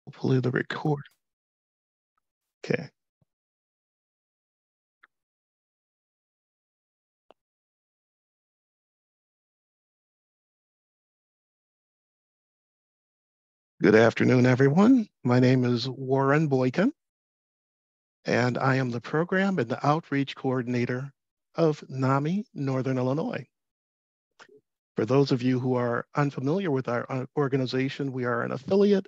Hopefully the record. Okay. Good afternoon, everyone. My name is Warren Boykin, and I am the Program and the Outreach Coordinator of NAMI Northern Illinois. For those of you who are unfamiliar with our organization, we are an affiliate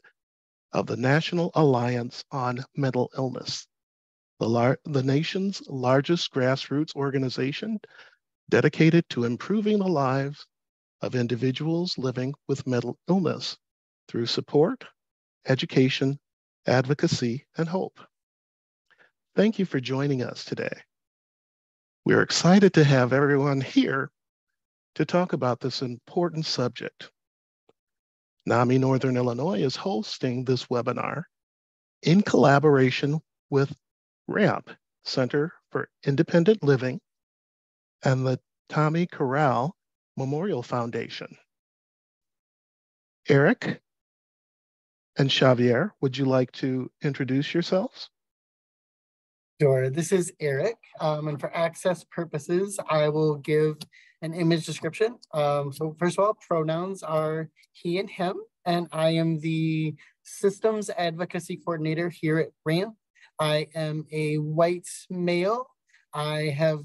of the National Alliance on Mental Illness, the nation's largest grassroots organization dedicated to improving the lives of individuals living with mental illness through support, education, advocacy, and hope. Thank you for joining us today. We're excited to have everyone here to talk about this important subject. NAMI Northern Illinois is hosting this webinar in collaboration with RAMP, Center for Independent Living, and the Tommy Corral Memorial Foundation. Eric and Xavier, would you like to introduce yourselves? Sure, this is Eric, and for access purposes, I will give an image description. So first of all, pronouns are he and him, and I am the Systems Advocacy Coordinator here at RAMP. I am a white male. I have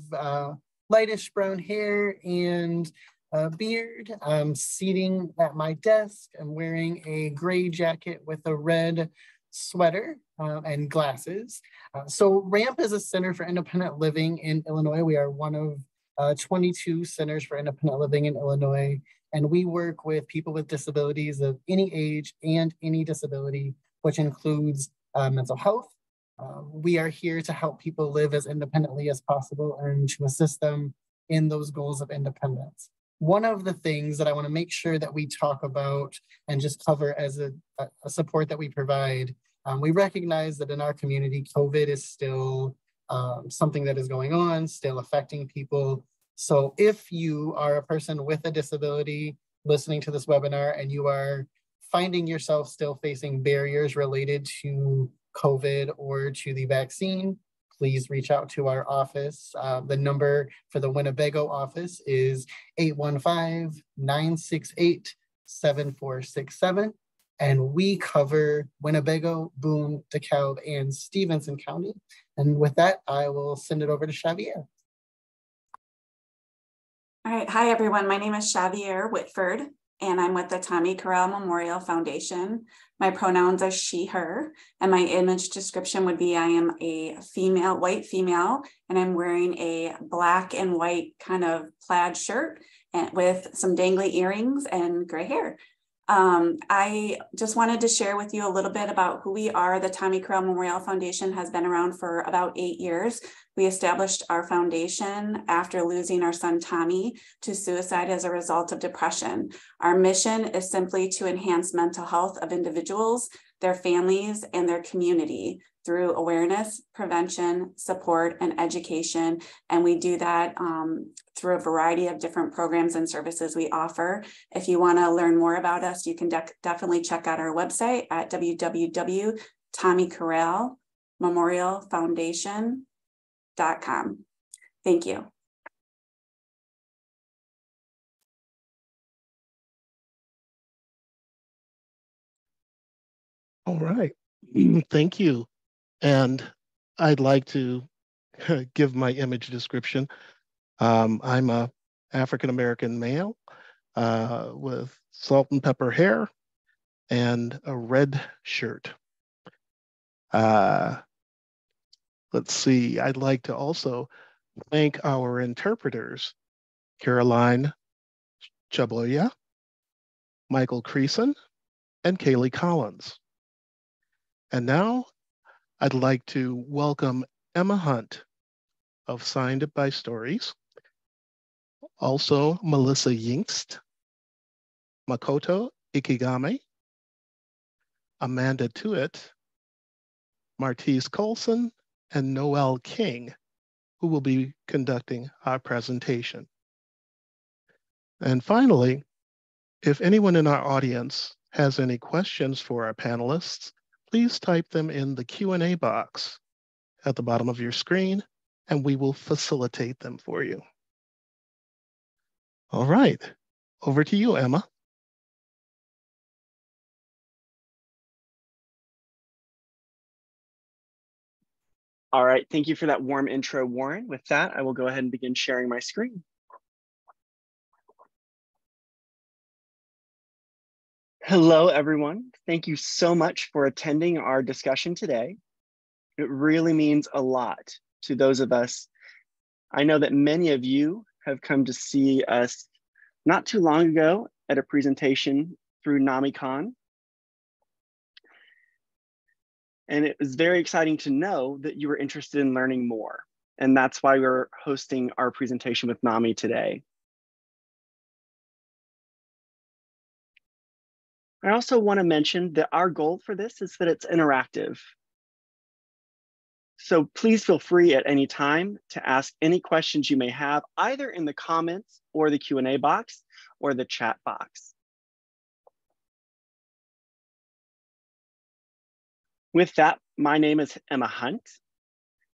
lightish brown hair and a beard. I'm seating at my desk. I'm wearing a gray jacket with a red sweater and glasses. So RAMP is a Center for Independent Living in Illinois. We are one of 22 centers for independent living in Illinois, and we work with people with disabilities of any age and any disability, which includes mental health. We are here to help people live as independently as possible and to assist them in those goals of independence. One of the things that I want to make sure that we talk about and just cover as a support that we provide, we recognize that in our community, COVID is still something that is going on, still affecting people. So if you are a person with a disability listening to this webinar and you are finding yourself still facing barriers related to COVID or to the vaccine, please reach out to our office. The number for the Winnebago office is 815-968-7467. And we cover Winnebago, Boone, DeKalb, and Stevenson County. And with that, I will send it over to Xavier. All right. Hi, everyone. My name is Xavier Whitford, and I'm with the Tommy Corral Memorial Foundation. My pronouns are she, her, and my image description would be I am a female, white female, and I'm wearing a black and white kind of plaid shirt and with some dangly earrings and gray hair. I just wanted to share with you a little bit about who we are. The Tommy Corral Memorial Foundation has been around for about 8 years. We established our foundation after losing our son Tommy to suicide as a result of depression. Our mission is simply to enhance mental health of individuals, their families, and their community through awareness, prevention, support, and education. And we do that through a variety of different programs and services we offer. If you want to learn more about us, you can definitely check out our website at www.tommycorralmemorialfoundation.com. Thank you. All right. Thank you. And I'd like to give my image description. I'm a African-American male with salt and pepper hair and a red shirt. Let's see, I'd like to also thank our interpreters, Caroline Chaboya, Michael Creason, and Kaylee Collins. And now I'd like to welcome Emma Hunt of Signed by Stories, also Melissa Yingst, Makoto Ikigame, Amanda Tuitt, Martise Colson, and Noel King, who will be conducting our presentation. And finally, if anyone in our audience has any questions for our panelists, please type them in the Q&A box at the bottom of your screen, and we will facilitate them for you. All right, over to you, Emma. All right, thank you for that warm intro, Warren. With that, I will go ahead and begin sharing my screen. Hello, everyone. Thank you so much for attending our discussion today. It really means a lot to those of us. I know that many of you have come to see us not too long ago at a presentation through NamiCon. And it was very exciting to know that you were interested in learning more. And that's why we're hosting our presentation with NAMI today. I also want to mention that our goal for this is that it's interactive. So please feel free at any time to ask any questions you may have, either in the comments or the Q&A box or the chat box. With that, my name is Emma Hunt,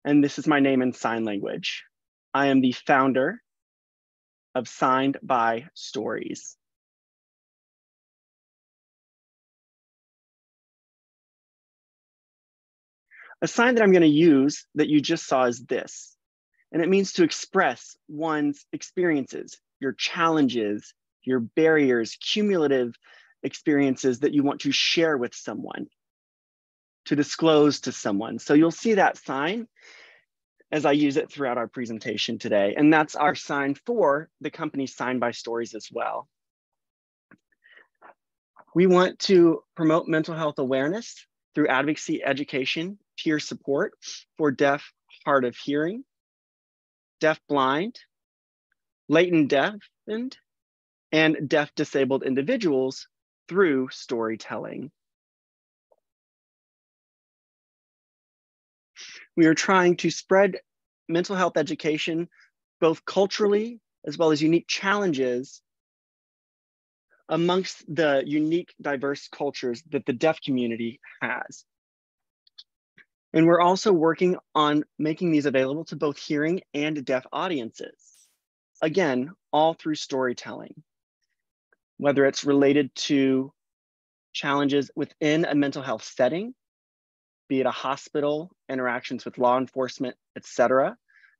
and this is my name in sign language. I am the founder of Signed by Stories. A sign that I'm going to use that you just saw is this, and it means to express one's experiences, your challenges, your barriers, cumulative experiences that you want to share with someone, to disclose to someone. So you'll see that sign as I use it throughout our presentation today. And that's our sign for the company Signed by Stories as well. We want to promote mental health awareness through advocacy, education, peer support for deaf, hard of hearing, deaf-blind, latent deafened, and deaf-disabled individuals through storytelling. We are trying to spread mental health education, both culturally as well as unique challenges amongst the unique, diverse cultures that the deaf community has. And we're also working on making these available to both hearing and deaf audiences. Again, all through storytelling, whether it's related to challenges within a mental health setting, be it a hospital, interactions with law enforcement, etc.,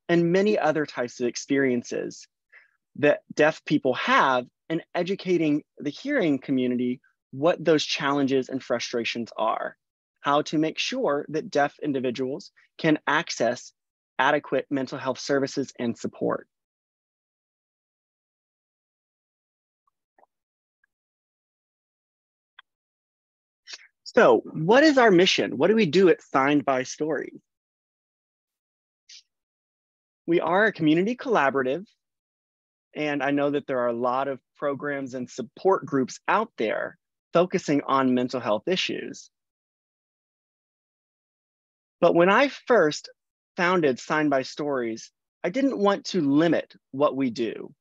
and many other types of experiences that deaf people have, and educating the hearing community what those challenges and frustrations are, how to make sure that deaf individuals can access adequate mental health services and support. So what is our mission? What do we do at Signed by Stories? We are a community collaborative, and I know that there are a lot of programs and support groups out there focusing on mental health issues. But when I first founded Signed by Stories, I didn't want to limit what we do.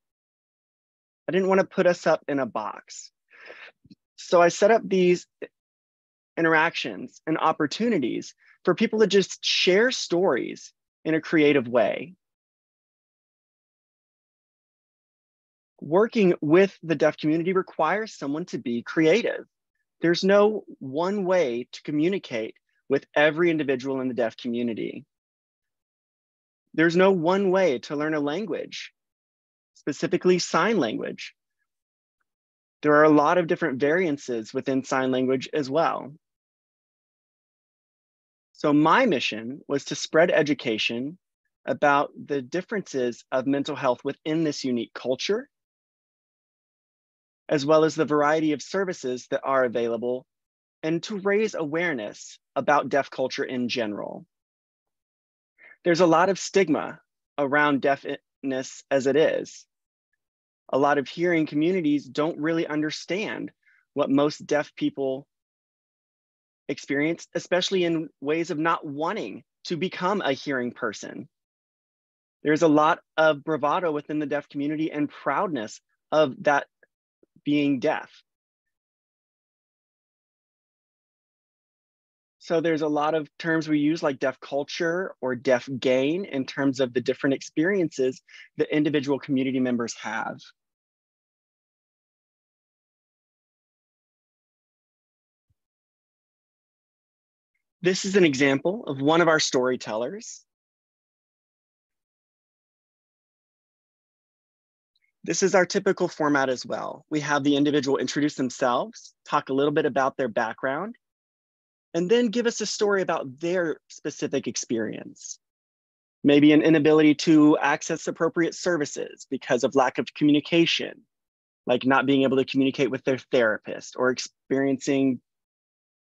I didn't want to put us up in a box. So I set up these interactions and opportunities for people to just share stories in a creative way. Working with the deaf community requires someone to be creative. There's no one way to communicate with every individual in the deaf community. There's no one way to learn a language, specifically sign language. There are a lot of different variances within sign language as well. So my mission was to spread education about the differences of mental health within this unique culture, as well as the variety of services that are available, and to raise awareness about deaf culture in general. There's a lot of stigma around deafness as it is. A lot of hearing communities don't really understand what most deaf people experience, especially in ways of not wanting to become a hearing person. There's a lot of bravado within the deaf community and proudness of that being deaf. So there's a lot of terms we use like deaf culture or deaf gain in terms of the different experiences that individual community members have. This is an example of one of our storytellers. This is our typical format as well. We have the individual introduce themselves, talk a little bit about their background, and then give us a story about their specific experience. Maybe an inability to access appropriate services because of lack of communication, like not being able to communicate with their therapist or experiencing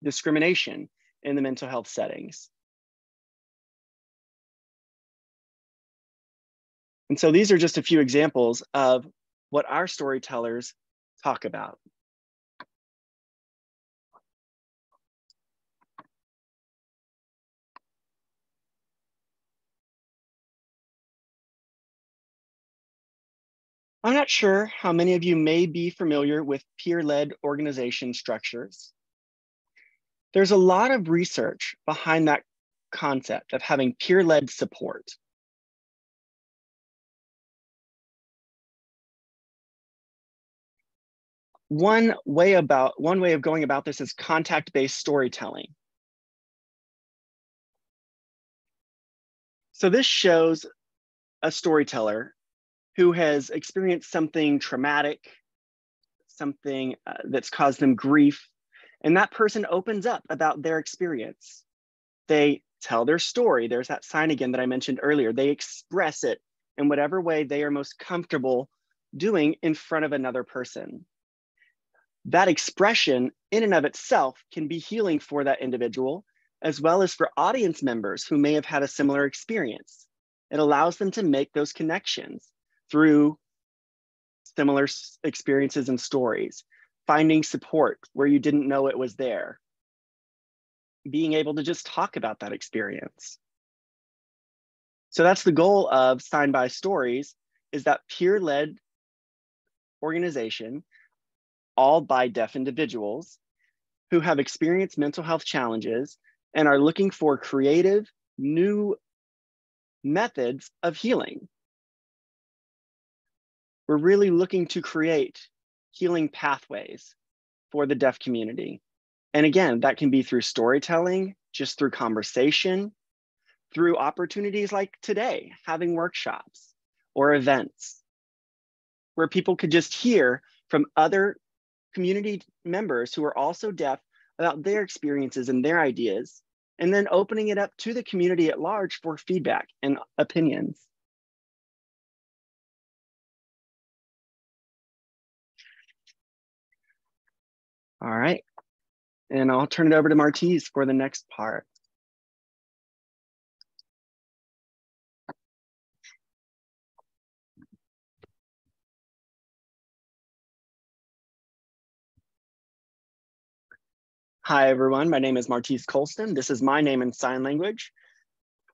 discrimination in the mental health settings. And so these are just a few examples of what our storytellers talk about. I'm not sure how many of you may be familiar with peer-led organization structures. There's a lot of research behind that concept of having peer-led support. One way of going about this is contact-based storytelling. So this shows a storyteller who has experienced something traumatic, something that's caused them grief, and that person opens up about their experience. They tell their story. There's that sign again that I mentioned earlier. They express it in whatever way they are most comfortable doing in front of another person. That expression in and of itself can be healing for that individual, as well as for audience members who may have had a similar experience. It allows them to make those connections through similar experiences and stories, finding support where you didn't know it was there, being able to just talk about that experience. So that's the goal of Sign by Stories, is that peer-led organization, all by deaf individuals who have experienced mental health challenges and are looking for creative, new methods of healing. We're really looking to create healing pathways for the deaf community. And again, that can be through storytelling, just through conversation, through opportunities like today, having workshops or events where people could just hear from other community members who are also deaf about their experiences and their ideas, and then opening it up to the community at large for feedback and opinions. All right, and I'll turn it over to Martise for the next part. Hi, everyone. My name is Martise Colston. This is my name in sign language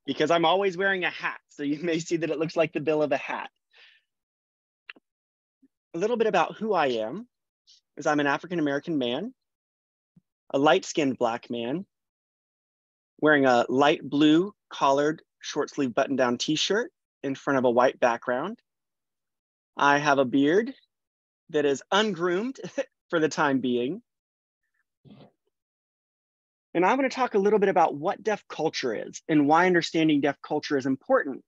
because I'm always wearing a hat. So you may see that it looks like the bill of a hat. A little bit about who I am is I'm an African-American man, a light-skinned Black man, wearing a light blue collared short sleeve button-down t-shirt in front of a white background. I have a beard that is ungroomed for the time being. And I'm going to talk a little bit about what deaf culture is and why understanding deaf culture is important.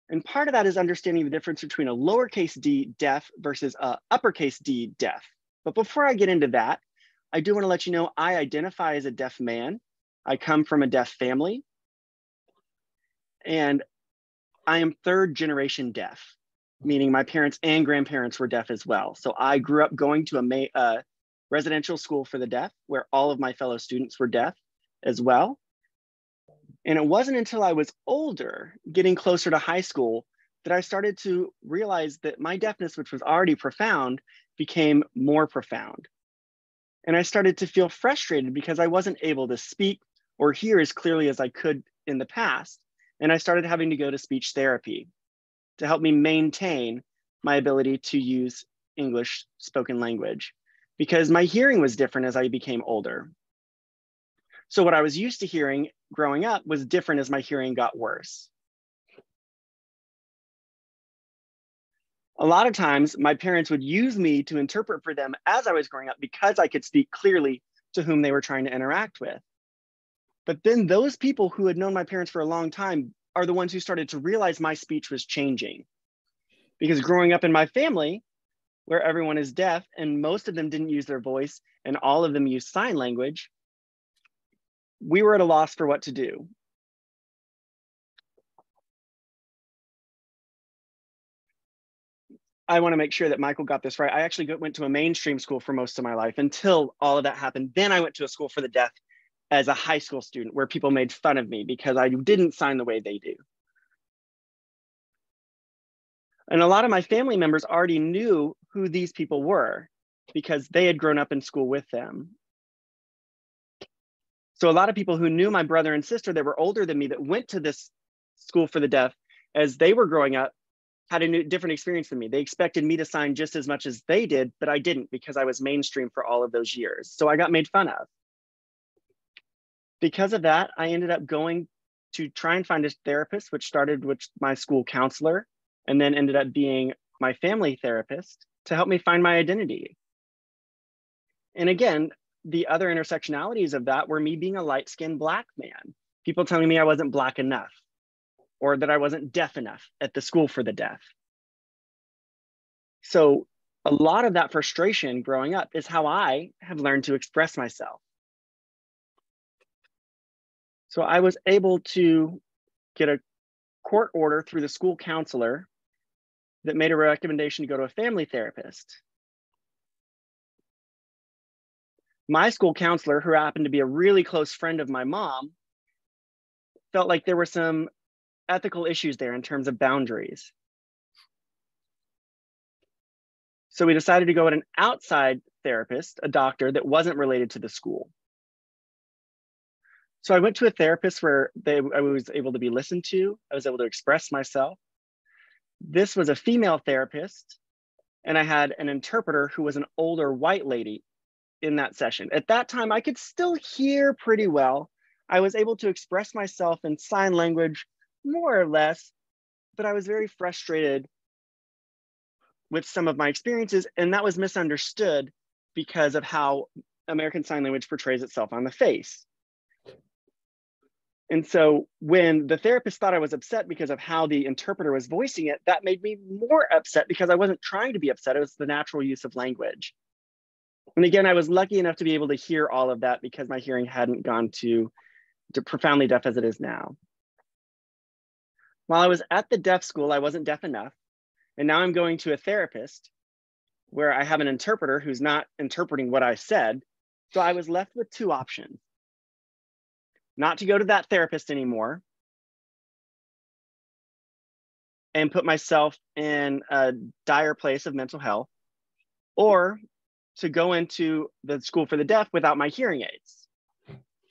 And part of that is understanding the difference between a lowercase d deaf versus a uppercase D deaf. But before I get into that, I do want to let you know I identify as a deaf man. I come from a deaf family, and I am third generation deaf, meaning my parents and grandparents were deaf as well. So I grew up going to a residential school for the deaf where all of my fellow students were deaf as well. And it wasn't until I was older, getting closer to high school, that I started to realize that my deafness, which was already profound, became more profound. And I started to feel frustrated because I wasn't able to speak or hear as clearly as I could in the past. And I started having to go to speech therapy to help me maintain my ability to use English spoken language, because my hearing was different as I became older. So what I was used to hearing growing up was different as my hearing got worse. A lot of times my parents would use me to interpret for them as I was growing up because I could speak clearly to whom they were trying to interact with. But then those people who had known my parents for a long time are the ones who started to realize my speech was changing. Because growing up in my family, where everyone is deaf and most of them didn't use their voice and all of them used sign language, we were at a loss for what to do. I want to make sure that Michael got this right. I actually went to a mainstream school for most of my life until all of that happened. Then I went to a school for the deaf as a high school student where people made fun of me because I didn't sign the way they do. And a lot of my family members already knew who these people were because they had grown up in school with them. So a lot of people who knew my brother and sister that were older than me that went to this school for the deaf as they were growing up had a different experience than me. They expected me to sign just as much as they did, but I didn't because I was mainstream for all of those years. So I got made fun of. Because of that, I ended up going to try and find a therapist, which started with my school counselor and then ended up being my family therapist to help me find my identity. And again, the other intersectionalities of that were me being a light-skinned Black man, people telling me I wasn't Black enough or that I wasn't deaf enough at the school for the deaf. So a lot of that frustration growing up is how I have learned to express myself. So I was able to get a court order through the school counselor that made a recommendation to go to a family therapist. My school counselor, who happened to be a really close friend of my mom, felt like there were some ethical issues there in terms of boundaries. So we decided to go with an outside therapist, a doctor that wasn't related to the school. So I went to a therapist where I was able to be listened to. I was able to express myself. This was a female therapist, and I had an interpreter who was an older white lady in that session. At that time, I could still hear pretty well. I was able to express myself in sign language, more or less, but I was very frustrated with some of my experiences, and that was misunderstood because of how American Sign Language portrays itself on the face. And so when the therapist thought I was upset because of how the interpreter was voicing it, that made me more upset because I wasn't trying to be upset. It was the natural use of language. And again, I was lucky enough to be able to hear all of that because my hearing hadn't gone to profoundly deaf as it is now. While I was at the deaf school, I wasn't deaf enough. And now I'm going to a therapist where I have an interpreter who's not interpreting what I said. So I was left with two options: not to go to that therapist anymore and put myself in a dire place of mental health, or to go into the school for the deaf without my hearing aids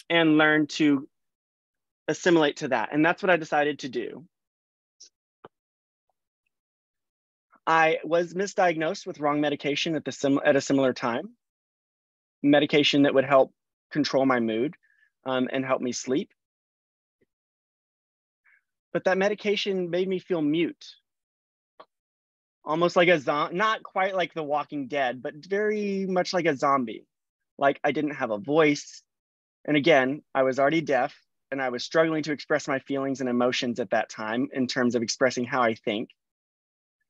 and learn to assimilate to that. And that's what I decided to do. I was misdiagnosed with wrong medication at a similar time, medication that would help control my mood and help me sleep. But that medication made me feel mute, almost like a zombie, not quite like The Walking Dead, but very much like a zombie. Like I didn't have a voice. And again, I was already deaf and I was struggling to express my feelings and emotions at that time in terms of expressing how I think.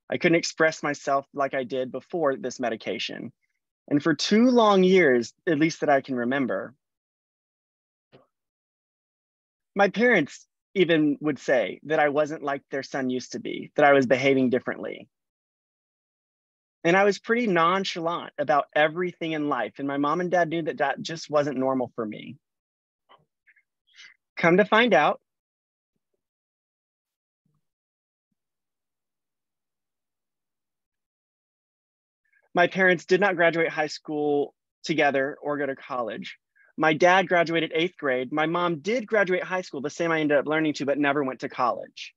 I couldn't express myself like I did before this medication. And for 2 long years, at least that I can remember, my parents even would say that I wasn't like their son used to be, that I was behaving differently. And I was pretty nonchalant about everything in life. And my mom and dad knew that that just wasn't normal for me. Come to find out, my parents did not graduate high school together or go to college. My dad graduated 8th grade. My mom did graduate high school, the same I ended up learning to, but never went to college.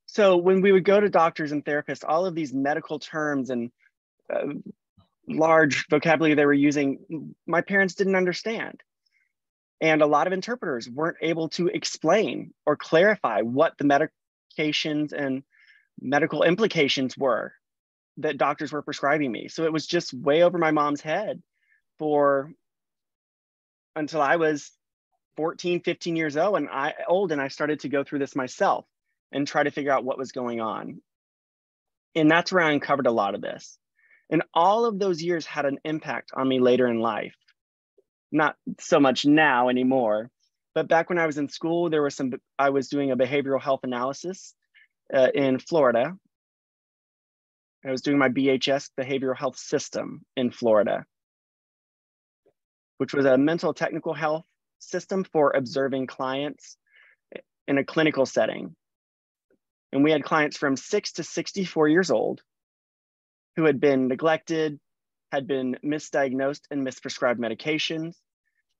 So when we would go to doctors and therapists, all of these medical terms and large vocabulary they were using, my parents didn't understand. And a lot of interpreters weren't able to explain or clarify what the medications and medical implications were that doctors were prescribing me. So it was just way over my mom's head until I was 14, 15 years old, and I started to go through this myself and try to figure out what was going on. And that's where I uncovered a lot of this. And all of those years had an impact on me later in life. Not so much now anymore, but back when I was in school, I was doing a behavioral health analysis in Florida. I was doing my BHS, Behavioral Health System, in Florida, which was a mental technical health system for observing clients in a clinical setting. And we had clients from 6 to 64 years old who had been neglected, had been misdiagnosed and misprescribed medications,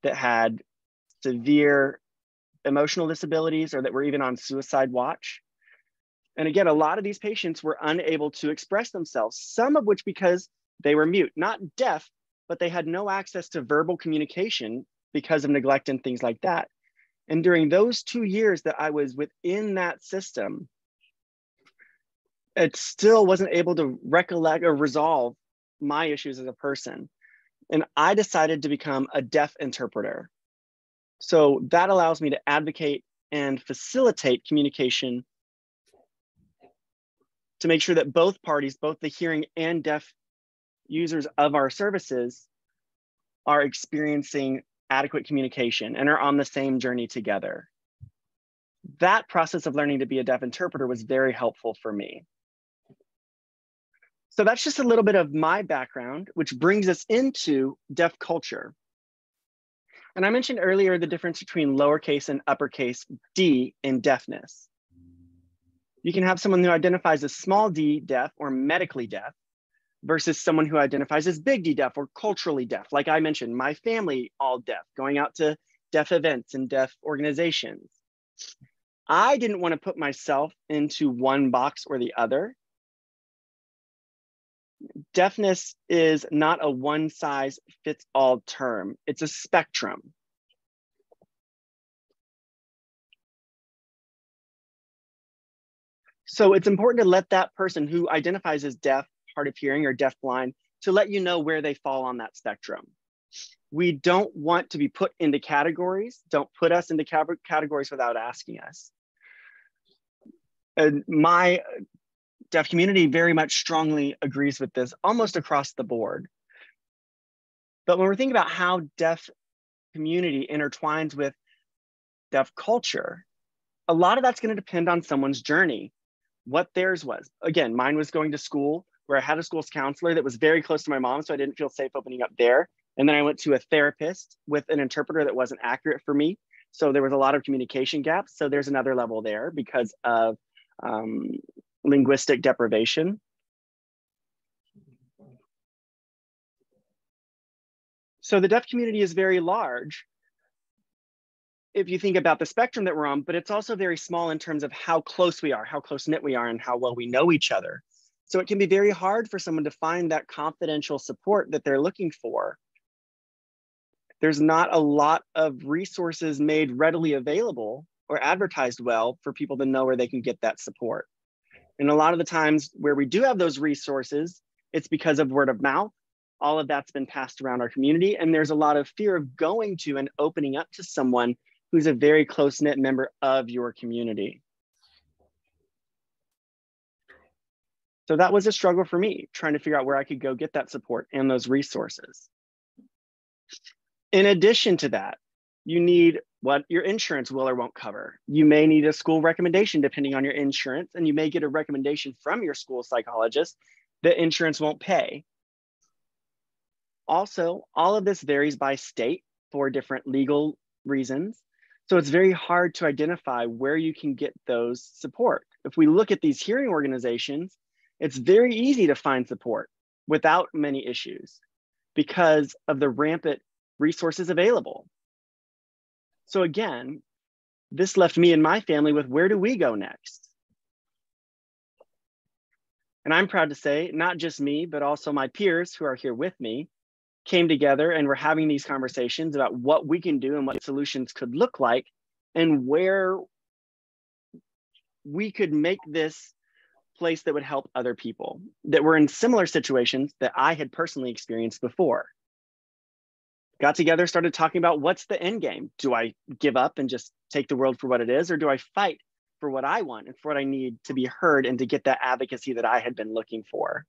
that had severe emotional disabilities, or that were even on suicide watch. And again, a lot of these patients were unable to express themselves, some of which because they were mute, not deaf, but they had no access to verbal communication because of neglect and things like that. And during those 2 years that I was within that system, it still wasn't able to recollect or resolve my issues as a person. And I decided to become a deaf interpreter. So that allows me to advocate and facilitate communication to make sure that both parties, both the hearing and deaf users of our services, are experiencing adequate communication and are on the same journey together. That process of learning to be a deaf interpreter was very helpful for me. So that's just a little bit of my background, which brings us into deaf culture. And I mentioned earlier the difference between lowercase and uppercase D in deafness. You can have someone who identifies as small d deaf or medically deaf versus someone who identifies as big D deaf or culturally deaf. Like I mentioned, my family all deaf, going out to deaf events and deaf organizations. I didn't want to put myself into one box or the other. Deafness is not a one size fits all term. It's a spectrum. So it's important to let that person who identifies as deaf, hard of hearing, or deafblind to let you know where they fall on that spectrum. We don't want to be put into categories. Don't put us into categories without asking us. And my deaf community very much strongly agrees with this almost across the board. But when we're thinking about how deaf community intertwines with deaf culture, a lot of that's going to depend on someone's journey, what theirs was. Again, mine was going to school where I had a school's counselor that was very close to my mom, so I didn't feel safe opening up there. And then I went to a therapist with an interpreter that wasn't accurate for me. So there was a lot of communication gaps. So there's another level there because of linguistic deprivation. So the deaf community is very large if you think about the spectrum that we're on, but it's also very small in terms of how close we are, how close-knit we are, and how well we know each other. So it can be very hard for someone to find that confidential support that they're looking for. There's not a lot of resources made readily available or advertised well for people to know where they can get that support. And a lot of the times where we do have those resources, it's because of word of mouth. All of that's been passed around our community. And there's a lot of fear of going to and opening up to someone who's a very close-knit member of your community. So that was a struggle for me, trying to figure out where I could go get that support and those resources. In addition to that, you need what your insurance will or won't cover. You may need a school recommendation depending on your insurance, and you may get a recommendation from your school psychologist that insurance won't pay. Also, all of this varies by state for different legal reasons. So it's very hard to identify where you can get those support. If we look at these hearing organizations, it's very easy to find support without many issues because of the rampant resources available. So again, this left me and my family with where do we go next? And I'm proud to say, not just me, but also my peers who are here with me, came together and we're having these conversations about what we can do and what solutions could look like and where we could make this place that would help other people that were in similar situations that I had personally experienced before. Got together, started talking about what's the end game. Do I give up and just take the world for what it is, or do I fight for what I want and for what I need to be heard and to get that advocacy that I had been looking for?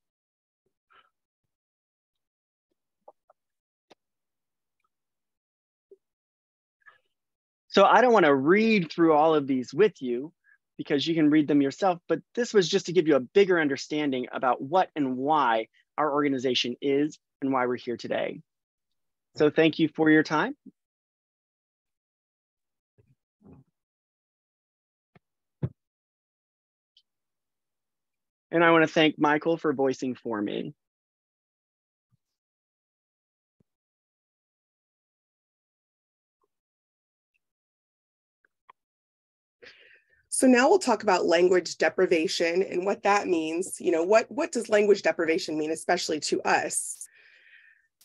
So I don't want to read through all of these with you because you can read them yourself, but this was just to give you a bigger understanding about what and why our organization is and why we're here today. So thank you for your time. And I want to thank Michael for voicing for me. So now we'll talk about language deprivation and what that means. You know, what does language deprivation mean, especially to us?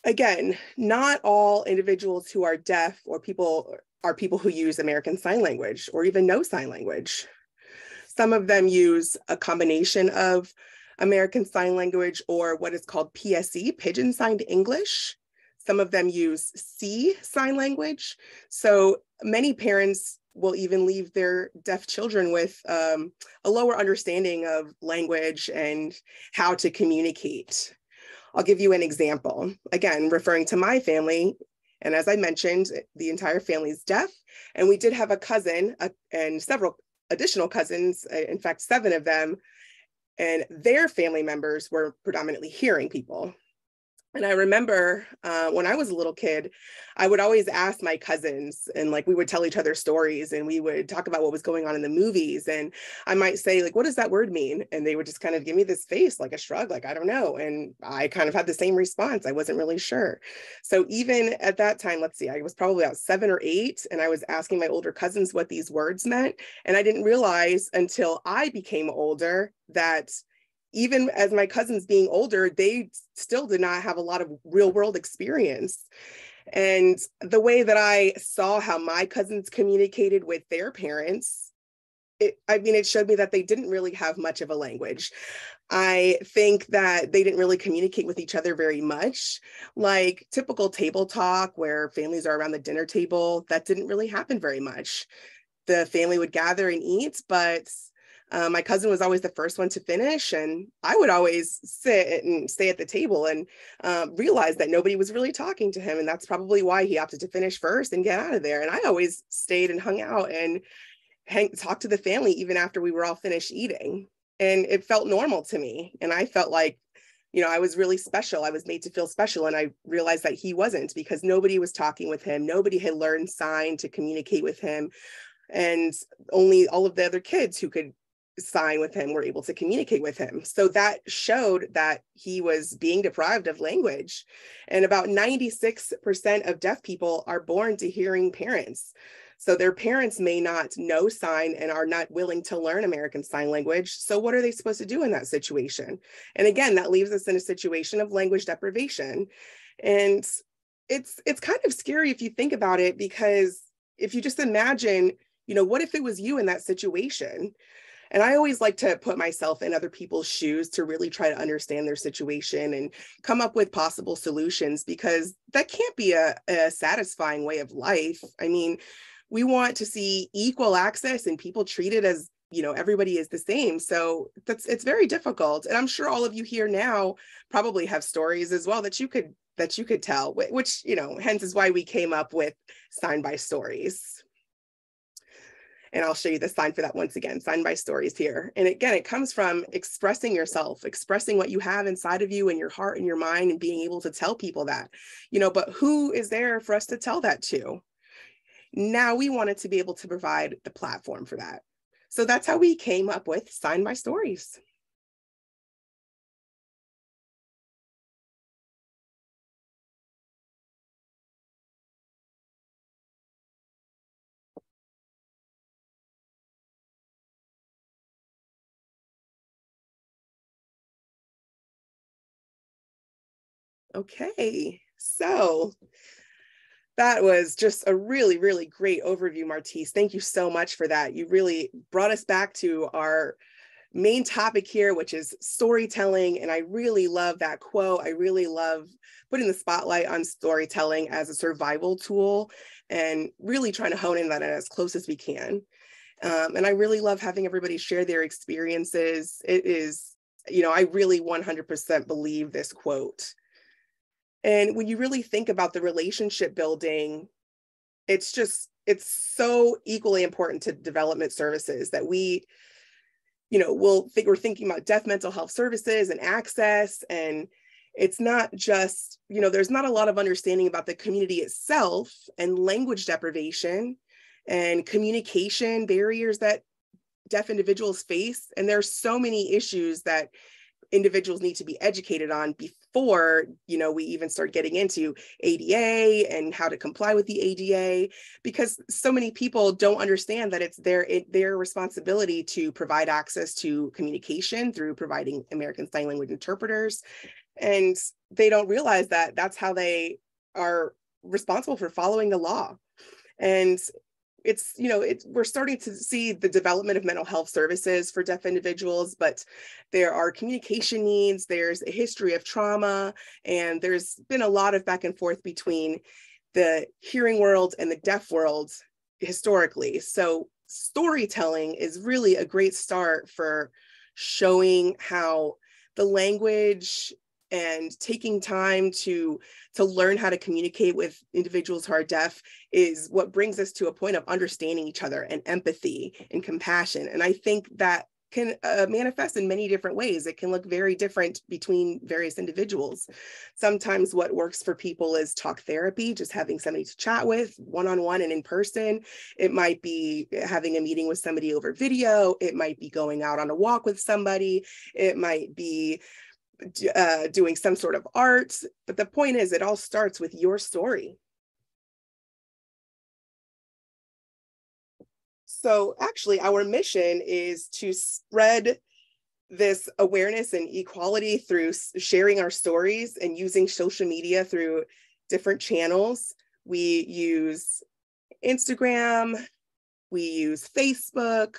Again, not all individuals who are deaf or people who use American Sign Language or even know sign language. Some of them use a combination of American Sign Language or what is called PSE, Pidgin Signed English. Some of them use C sign language. So many parents will even leave their deaf children with a lower understanding of language and how to communicate. I'll give you an example. Again, referring to my family, and as I mentioned, the entire family is deaf, and we did have a cousin and several additional cousins, in fact, 7 of them, and their family members were predominantly hearing people. And I remember when I was a little kid, I would always ask my cousins, and like we would tell each other stories and we would talk about what was going on in the movies. And I might say, like, what does that word mean? And they would just kind of give me this face, like a shrug, like, I don't know. And I kind of had the same response. I wasn't really sure. So even at that time, let's see, I was probably about 7 or 8, and I was asking my older cousins what these words meant. And I didn't realize until I became older that even as my cousins being older, they still did not have a lot of real world experience. And the way that I saw how my cousins communicated with their parents, it showed me that they didn't really have much of a language. I think that they didn't really communicate with each other very much. Like typical table talk where families are around the dinner table, that didn't really happen very much. The family would gather and eat, but my cousin was always the first one to finish, and I would always sit and stay at the table and realize that nobody was really talking to him. And that's probably why he opted to finish first and get out of there. And I always stayed and hung out and talked to the family even after we were all finished eating. And it felt normal to me. And I felt like, you know, I was really special. I was made to feel special. And I realized that he wasn't, because nobody was talking with him. Nobody had learned sign to communicate with him. And only all of the other kids who could sign with him were able to communicate with him. So that showed that he was being deprived of language. And about 96% of deaf people are born to hearing parents. So their parents may not know sign and are not willing to learn American Sign Language. So what are they supposed to do in that situation? And again, that leaves us in a situation of language deprivation. And it's kind of scary if you think about it, because if you just imagine, you know, what if it was you in that situation? And I always like to put myself in other people's shoes to really try to understand their situation and come up with possible solutions, because that can't be a satisfying way of life. I mean, we want to see equal access and people treated as, you know, everybody is the same. So it's very difficult. And I'm sure all of you here now probably have stories as well that you could tell, which, you know, hence is why we came up with Sign by Stories. And I'll show you the sign for that once again, Sign by Stories here. And again, it comes from expressing yourself, expressing what you have inside of you and your heart and your mind, and being able to tell people that, you know, but who is there for us to tell that to? Now we wanted to be able to provide the platform for that. So that's how we came up with Sign by Stories. Okay, So that was just a really, really great overview, Martise. Thank you so much for that. You really brought us back to our main topic here, which is storytelling. And I really love that quote. I really love putting the spotlight on storytelling as a survival tool and really trying to hone in that as close as we can. And I really love having everybody share their experiences. It is, I really 100% believe this quote. And when you really think about the relationship building, it's so equally important to development services that we're thinking about deaf mental health services and access. And it's not just, there's not a lot of understanding about the community itself and language deprivation and communication barriers that deaf individuals face. And there's so many issues that individuals need to be educated on before, we even start getting into ADA and how to comply with the ADA, because so many people don't understand that it's their responsibility to provide access to communication through providing American Sign Language interpreters. And they don't realize that that's how they are responsible for following the law. And we're starting to see the development of mental health services for deaf individuals, but there are communication needs, there's a history of trauma, and there's been a lot of back and forth between the hearing world and the deaf world historically. So storytelling is really a great start for showing how the language and taking time to learn how to communicate with individuals who are deaf is what brings us to a point of understanding each other and empathy and compassion. And I think that can manifest in many different ways. It can look very different between various individuals. Sometimes what works for people is talk therapy, just having somebody to chat with one-on-one and in person. It might be having a meeting with somebody over video. It might be going out on a walk with somebody. It might be doing some sort of art. But the point is, it all starts with your story. So actually, our mission is to spread this awareness and equality through sharing our stories and using social media through different channels. We use Instagram, we use Facebook,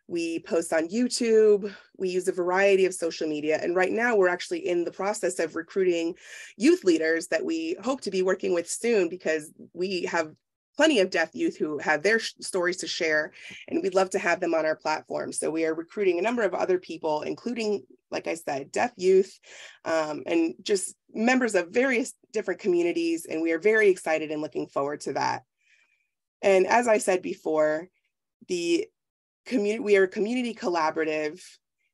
we post on YouTube, we use a variety of social media. And right now we're actually in the process of recruiting youth leaders that we hope to be working with soon, because we have plenty of deaf youth who have their stories to share, and we'd love to have them on our platform. So we are recruiting a number of other people, including, like I said, deaf youth, and just members of various different communities. And we are very excited and looking forward to that. And as I said before, we are a community collaborative,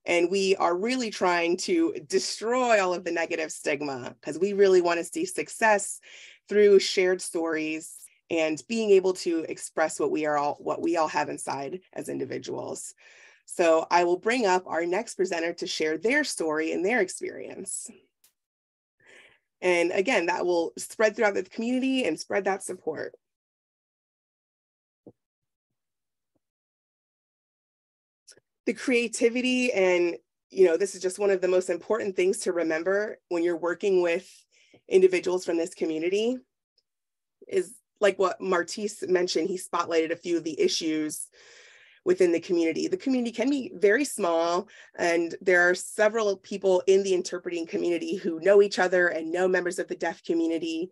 and we are really trying to destroy all of the negative stigma, because we really want to see success through shared stories and being able to express what we all have inside as individuals. So I will bring up our next presenter to share their story and their experience. And again, that will spread throughout the community and spread that support. The creativity, and this is just one of the most important things to remember when you're working with individuals from this community, is like what Martise mentioned. He spotlighted a few of the issues within the community. The community can be very small, and there are several people in the interpreting community who know each other and know members of the deaf community.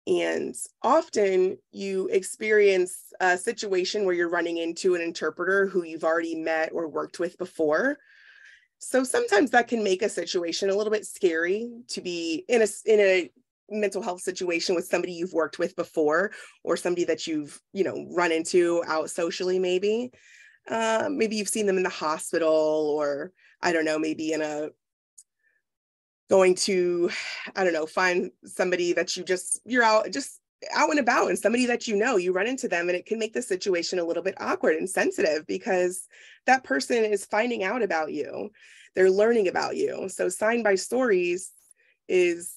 And often you experience a situation where you're running into an interpreter who you've already met or worked with before. So sometimes that can make a situation a little bit scary, to be in a mental health situation with somebody you've worked with before, or somebody that you've run into out socially. Maybe you've seen them in the hospital, or I don't know, maybe going to, find somebody that you're out and about, and somebody that you run into them, and it can make the situation a little bit awkward and sensitive, because that person is finding out about you. They're learning about you. So Sign by Stories is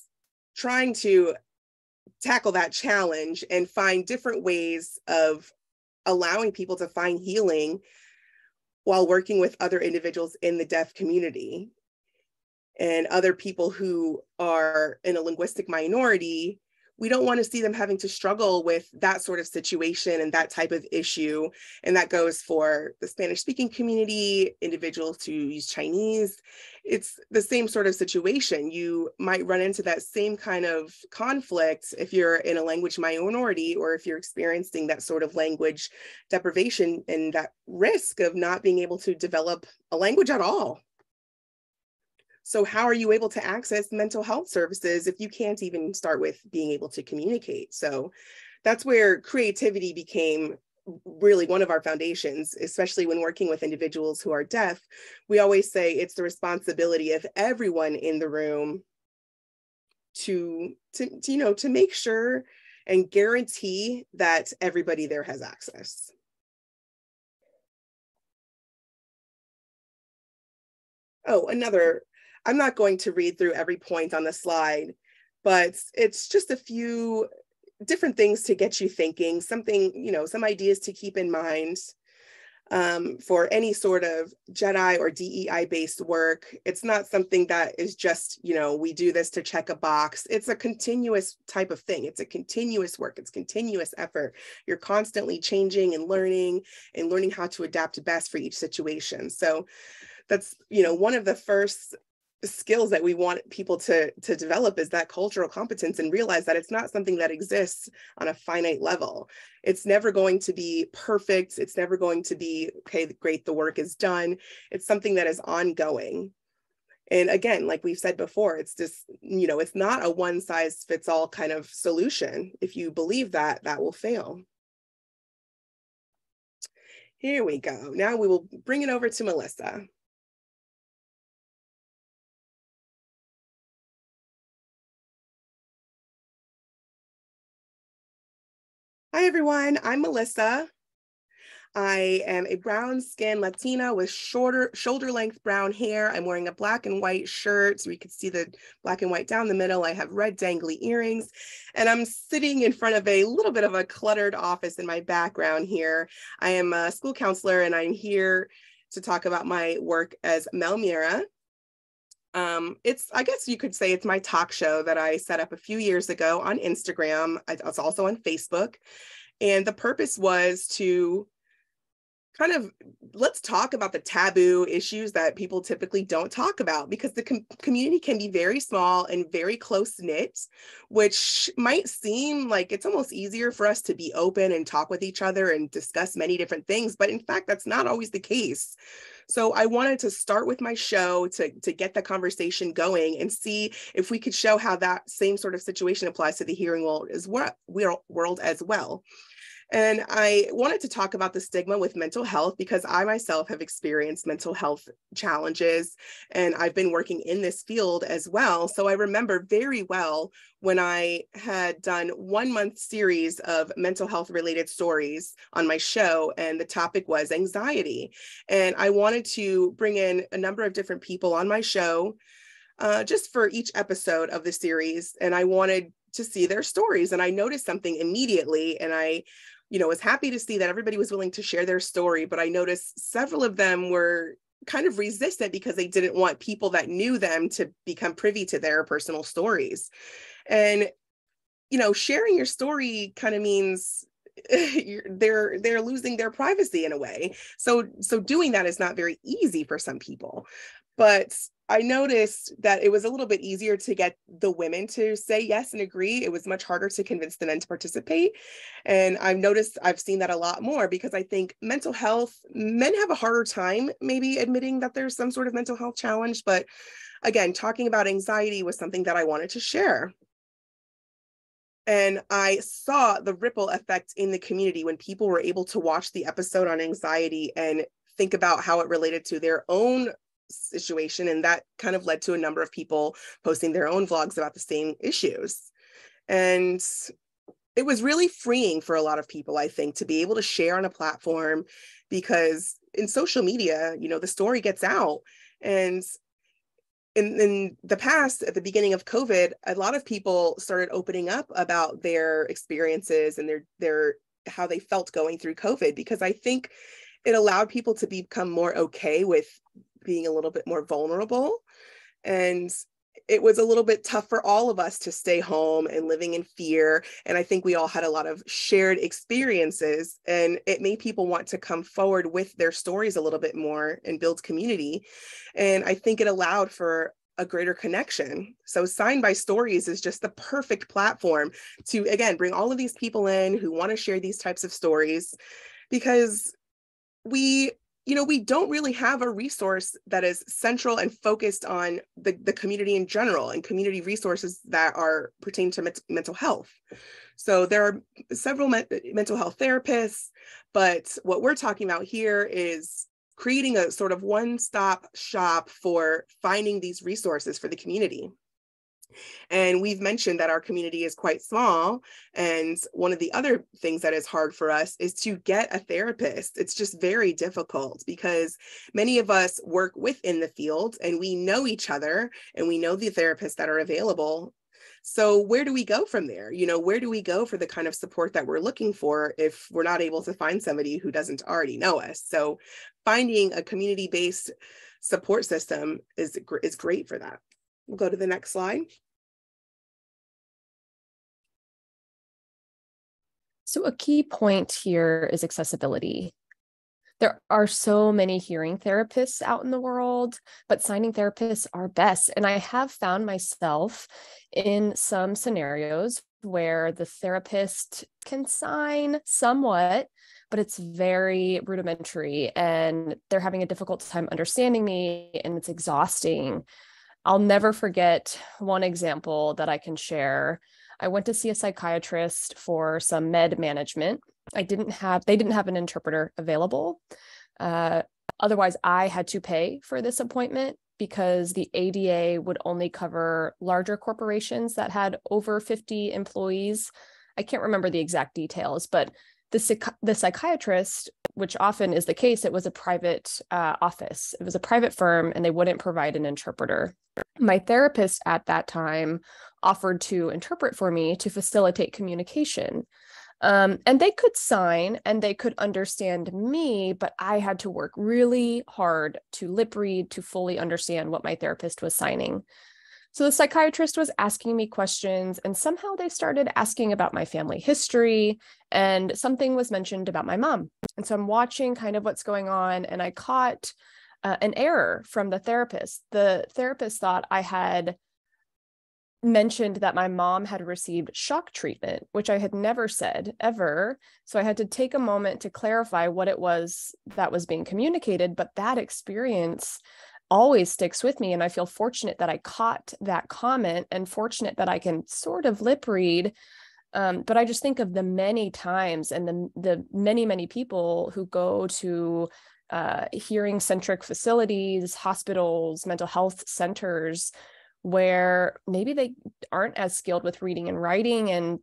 trying to tackle that challenge and find different ways of allowing people to find healing while working with other individuals in the deaf community. and other people who are in a linguistic minority, we don't want to see them having to struggle with that sort of situation and that type of issue. And that goes for the Spanish speaking community, individuals who use Chinese. It's the same sort of situation. You might run into that same kind of conflict if you're in a language minority, or if you're experiencing that sort of language deprivation and that risk of not being able to develop a language at all. So how are you able to access mental health services if you can't even start with being able to communicate? So that's where creativity became really one of our foundations, especially when working with individuals who are deaf. We always say it's the responsibility of everyone in the room to make sure and guarantee that everybody there has access. Oh, I'm not going to read through every point on the slide, but it's just a few different things to get you thinking, some ideas to keep in mind for any sort of JEDI or DEI-based work. It's not something that is just, we do this to check a box. It's a continuous type of thing. It's a continuous work. It's continuous effort. You're constantly changing and learning how to adapt best for each situation. So that's, one of the first skills that we want people to develop is that cultural competence, and realize that it's not something that exists on a finite level. It's never going to be perfect. It's never going to be, okay, great, the work is done. It's something that is ongoing. And again, like we've said before, it's just, it's not a one size fits all kind of solution. If you believe that, that will fail. Here we go. Now we will bring it over to Melissa. Hi, everyone. I'm Melissa. I am a brown-skinned Latina with shoulder-length brown hair. I'm wearing a black and white shirt, so you can see the black and white down the middle. I have red dangly earrings, and I'm sitting in front of a little bit of a cluttered office in my background here. I am a school counselor, and I'm here to talk about my work as Melmira. I guess you could say it's my talk show that I set up a few years ago on Instagram. It's also on Facebook. And the purpose was to kind of, let's talk about the taboo issues that people typically don't talk about, because the community can be very small and very close knit, which might seem like it's almost easier for us to be open and talk with each other and discuss many different things. But in fact, that's not always the case. So I wanted to start with my show to get the conversation going and see if we could show how that same sort of situation applies to the hearing world as well. And I wanted to talk about the stigma with mental health, because I myself have experienced mental health challenges, and I've been working in this field as well. So I remember very well when I had done 1-month series of mental health related stories on my show, and the topic was anxiety. And I wanted to bring in a number of different people on my show just for each episode of the series. And I wanted to see their stories. And I noticed something immediately, and I was happy to see that everybody was willing to share their story, but I noticed several of them were kind of resistant because they didn't want people that knew them to become privy to their personal stories. And, sharing your story kind of means they're losing their privacy in a way. So doing that is not very easy for some people. But I noticed that it was a little bit easier to get the women to say yes and agree. It was much harder to convince the men to participate. And I've seen that a lot more, because I think mental health, men have a harder time maybe admitting that there's some sort of mental health challenge. But again, talking about anxiety was something that I wanted to share. And I saw the ripple effect in the community when people were able to watch the episode on anxiety and think about how it related to their own situation. And that kind of led to a number of people posting their own vlogs about the same issues. And it was really freeing for a lot of people, I think, to be able to share on a platform, because in social media, the story gets out. And in the past, at the beginning of COVID, a lot of people started opening up about their experiences and their how they felt going through COVID, because I think it allowed people to become more okay with being a little bit more vulnerable. And it was a little bit tough for all of us to stay home and living in fear. And I think we all had a lot of shared experiences, and it made people want to come forward with their stories a little bit more and build community. And I think it allowed for a greater connection. So Sign by Stories is just the perfect platform to, again, bring all of these people in who want to share these types of stories, because we don't really have a resource that is central and focused on the community in general and community resources that are pertain to mental health. So there are several mental health therapists, but what we're talking about here is creating a sort of one-stop shop for finding these resources for the community. And we've mentioned that our community is quite small. And one of the other things that is hard for us is to get a therapist. It's just very difficult because many of us work within the field and we know each other and we know the therapists that are available. So where do we go from there? Where do we go for the kind of support that we're looking for if we're not able to find somebody who doesn't already know us? So finding a community-based support system is great for that. We'll go to the next slide. So a key point here is accessibility. There are so many hearing therapists out in the world, but signing therapists are best. And I have found myself in some scenarios where the therapist can sign somewhat, but it's very rudimentary and they're having a difficult time understanding me and it's exhausting. I'll never forget one example that I can share. I went to see a psychiatrist for some med management. They didn't have an interpreter available. Otherwise, I had to pay for this appointment because the ADA would only cover larger corporations that had over 50 employees. I can't remember the exact details, but the psychiatrist, which often is the case, it was a private office. It was a private firm and they wouldn't provide an interpreter. My therapist at that time offered to interpret for me to facilitate communication. And they could sign and they could understand me, but I had to work really hard to lip read to fully understand what my therapist was signing. So the psychiatrist was asking me questions and somehow they started asking about my family history and something was mentioned about my mom. And so I'm watching kind of what's going on and I caught an error from the therapist. The therapist thought I had mentioned that my mom had received shock treatment, which I had never said ever. So I had to take a moment to clarify what it was that was being communicated, but that experience always sticks with me. And I feel fortunate that I caught that comment and fortunate that I can sort of lip read. But I just think of the many times and the many, many people who go to hearing centric facilities, hospitals, mental health centers, where maybe they aren't as skilled with reading and writing and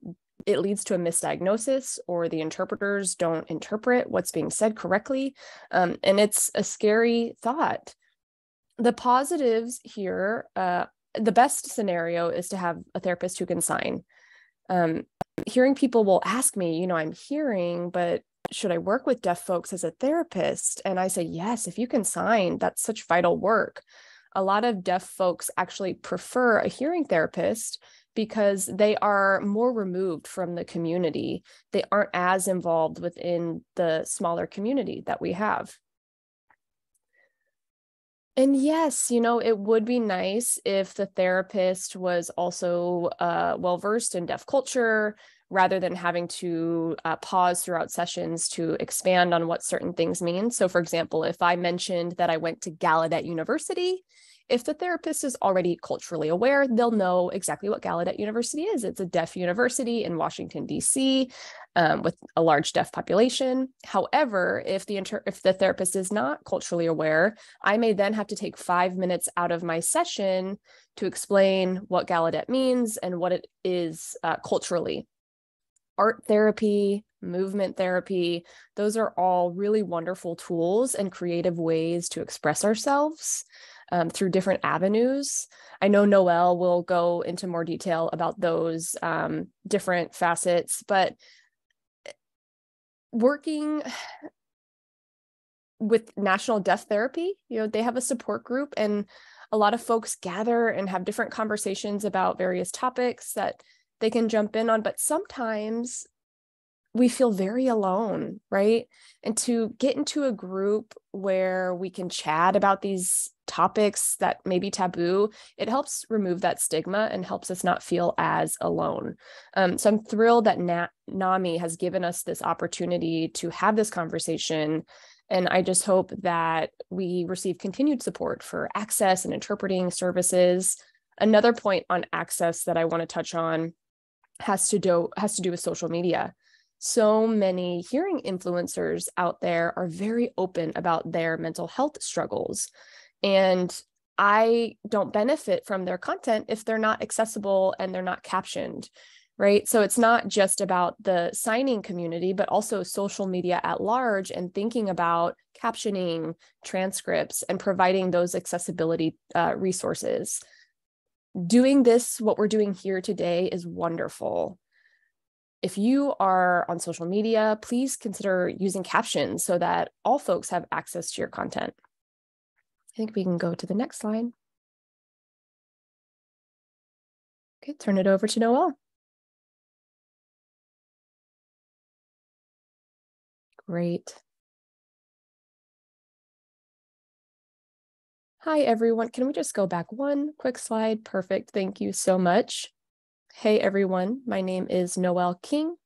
it leads to a misdiagnosis or the interpreters don't interpret what's being said correctly. And it's a scary thought. The positives here, the best scenario is to have a therapist who can sign. Hearing people will ask me, I'm hearing, but should I work with deaf folks as a therapist? And I say, yes, if you can sign, that's such vital work. A lot of deaf folks actually prefer a hearing therapist because they are more removed from the community. They aren't as involved within the smaller community that we have. And yes, it would be nice if the therapist was also well-versed in deaf culture, rather than having to pause throughout sessions to expand on what certain things mean. So for example, if I mentioned that I went to Gallaudet University, if the therapist is already culturally aware, they'll know exactly what Gallaudet University is. It's a deaf university in Washington, D.C., with a large deaf population. However, if the therapist is not culturally aware, I may then have to take 5 minutes out of my session to explain what Gallaudet means and what it is culturally. Art therapy, movement therapy, those are all really wonderful tools and creative ways to express ourselves through different avenues. I know Noelle will go into more detail about those different facets, but working with National Deaf Therapy, they have a support group, and a lot of folks gather and have different conversations about various topics that they can jump in on. But sometimes we feel very alone, right? And to get into a group where we can chat about these topics that may be taboo, it helps remove that stigma and helps us not feel as alone. So I'm thrilled that NAMI has given us this opportunity to have this conversation. And I just hope that we receive continued support for access and interpreting services. Another point on access that I want to touch on has to do with social media. So many hearing influencers out there are very open about their mental health struggles. And I don't benefit from their content if they're not accessible and they're not captioned, right? So it's not just about the signing community, but also social media at large, and thinking about captioning, transcripts, and providing those accessibility resources. Doing this, what we're doing here today, is wonderful. If you are on social media, please consider using captions so that all folks have access to your content. I think we can go to the next slide. Okay, turn it over to Noelle. Great. Hi, everyone. Can we just go back one quick slide? Perfect. Thank you so much. Hey, everyone. My name is Noelle King,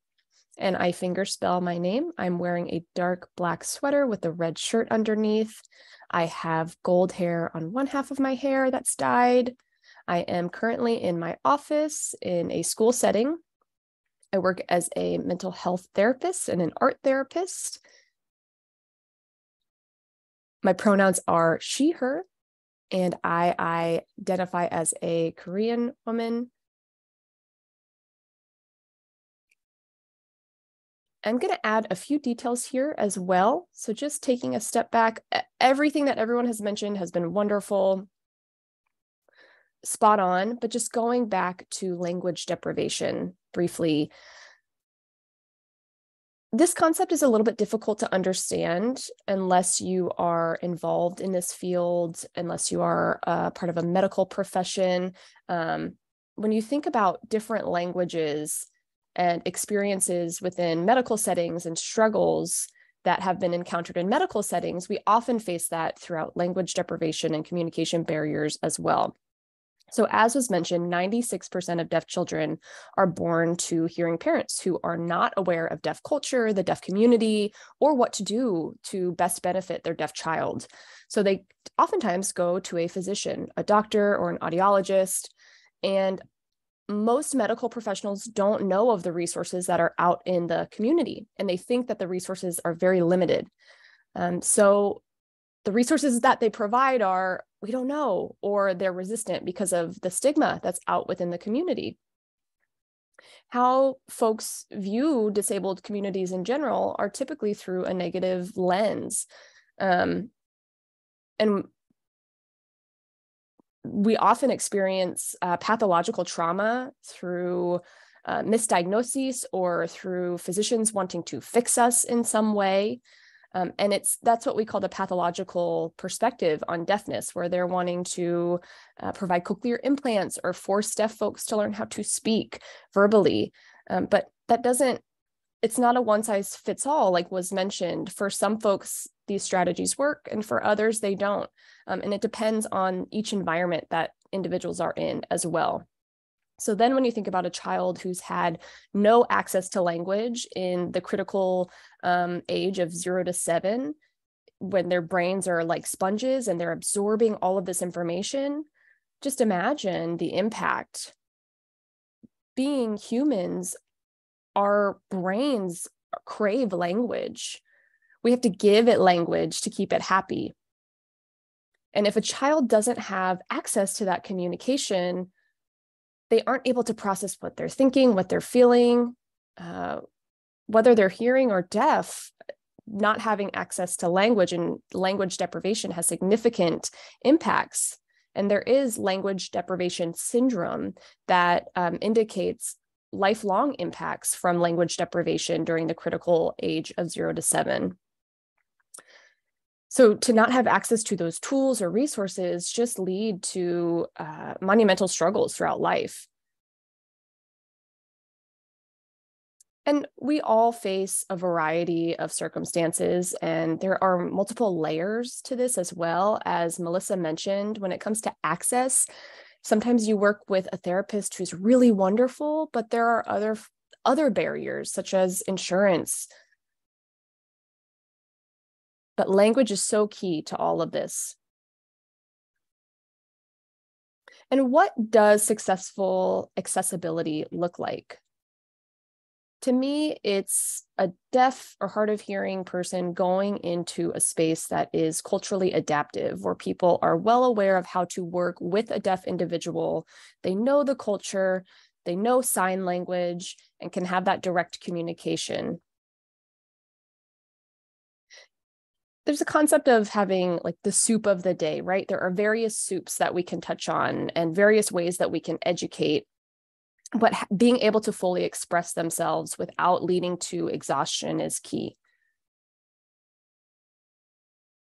and I fingerspell my name. I'm wearing a dark black sweater with a red shirt underneath. I have gold hair on one half of my hair that's dyed. I am currently in my office in a school setting. I work as a mental health therapist and an art therapist. My pronouns are she, her, and I identify as a Korean woman. I'm going to add a few details here as well. So just taking a step back, everything that everyone has mentioned has been wonderful, spot on, but just going back to language deprivation briefly. This concept is a little bit difficult to understand unless you are involved in this field, unless you are part of a medical profession. When you think about different languages and experiences within medical settings and struggles that have been encountered in medical settings, we often face that throughout language deprivation and communication barriers as well. So as was mentioned, 96% of deaf children are born to hearing parents who are not aware of deaf culture, the deaf community, or what to do to best benefit their deaf child. So they oftentimes go to a physician, a doctor, or an audiologist, and most medical professionals don't know of the resources that are out in the community, and they think that the resources are very limited. So the resources that they provide are, we don't know, or they're resistant because of the stigma that's out within the community. How folks view disabled communities in general are typically through a negative lens. And we often experience pathological trauma through misdiagnosis or through physicians wanting to fix us in some way. And that's what we call the pathological perspective on deafness, where they're wanting to provide cochlear implants or force deaf folks to learn how to speak verbally. But it's not a one size fits all, like was mentioned. For some folks, these strategies work, and for others, they don't. And it depends on each environment that individuals are in as well. So then when you think about a child who's had no access to language in the critical age of 0 to 7, when their brains are like sponges and they're absorbing all of this information, just imagine the impact. Being humans, our brains crave language. We have to give it language to keep it happy. And if a child doesn't have access to that communication, they aren't able to process what they're thinking, what they're feeling, whether they're hearing or deaf. Not having access to language and language deprivation has significant impacts. And there is language deprivation syndrome that indicates lifelong impacts from language deprivation during the critical age of 0 to 7. So to not have access to those tools or resources just lead to monumental struggles throughout life. And we all face a variety of circumstances, and there are multiple layers to this as well. As Melissa mentioned, when it comes to access, sometimes you work with a therapist who's really wonderful, but there are other barriers such as insurance. But language is so key to all of this. And what does successful accessibility look like? To me, it's a deaf or hard of hearing person going into a space that is culturally adaptive, where people are well aware of how to work with a deaf individual. They know the culture, they know sign language, and can have that direct communication. There's a concept of having like the soup of the day, right? There are various soups that we can touch on and various ways that we can educate. But being able to fully express themselves without leading to exhaustion is key.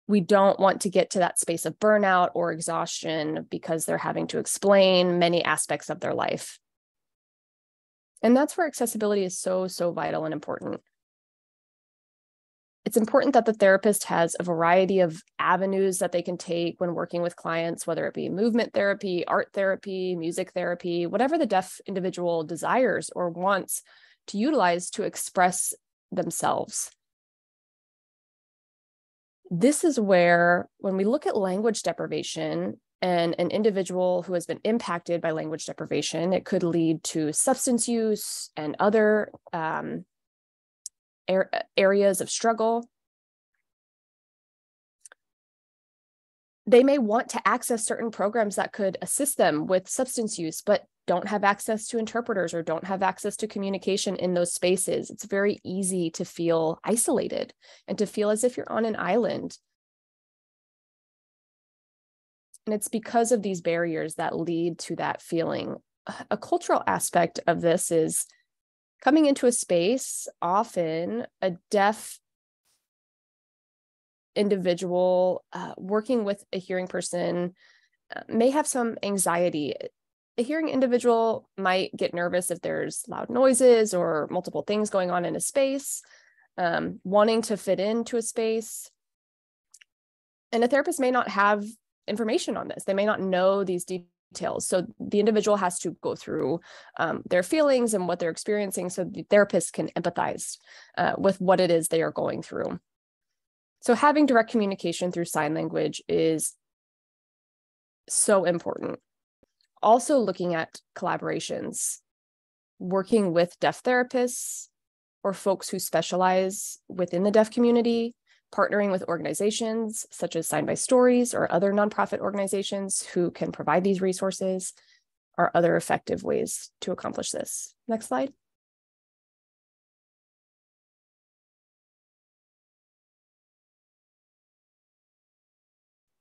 We don't want to get to that space of burnout or exhaustion because they're having to explain many aspects of their life. And that's where accessibility is so, so vital and important. It's important that the therapist has a variety of avenues that they can take when working with clients, whether it be movement therapy, art therapy, music therapy, whatever the deaf individual desires or wants to utilize to express themselves. This is where, when we look at language deprivation and an individual who has been impacted by language deprivation, it could lead to substance use and other areas of struggle. They may want to access certain programs that could assist them with substance use, but don't have access to interpreters or don't have access to communication in those spaces. It's very easy to feel isolated and to feel as if you're on an island. And it's because of these barriers that lead to that feeling. A cultural aspect of this is coming into a space. Often a deaf individual working with a hearing person may have some anxiety. A hearing individual might get nervous if there's loud noises or multiple things going on in a space, wanting to fit into a space. And a therapist may not have information on this. They may not know these details. So the individual has to go through their feelings and what they're experiencing so the therapist can empathize with what it is they are going through. So having direct communication through sign language is so important. Also looking at collaborations, working with deaf therapists or folks who specialize within the deaf community, partnering with organizations such as Sign by Stories or other nonprofit organizations who can provide these resources are other effective ways to accomplish this. Next slide.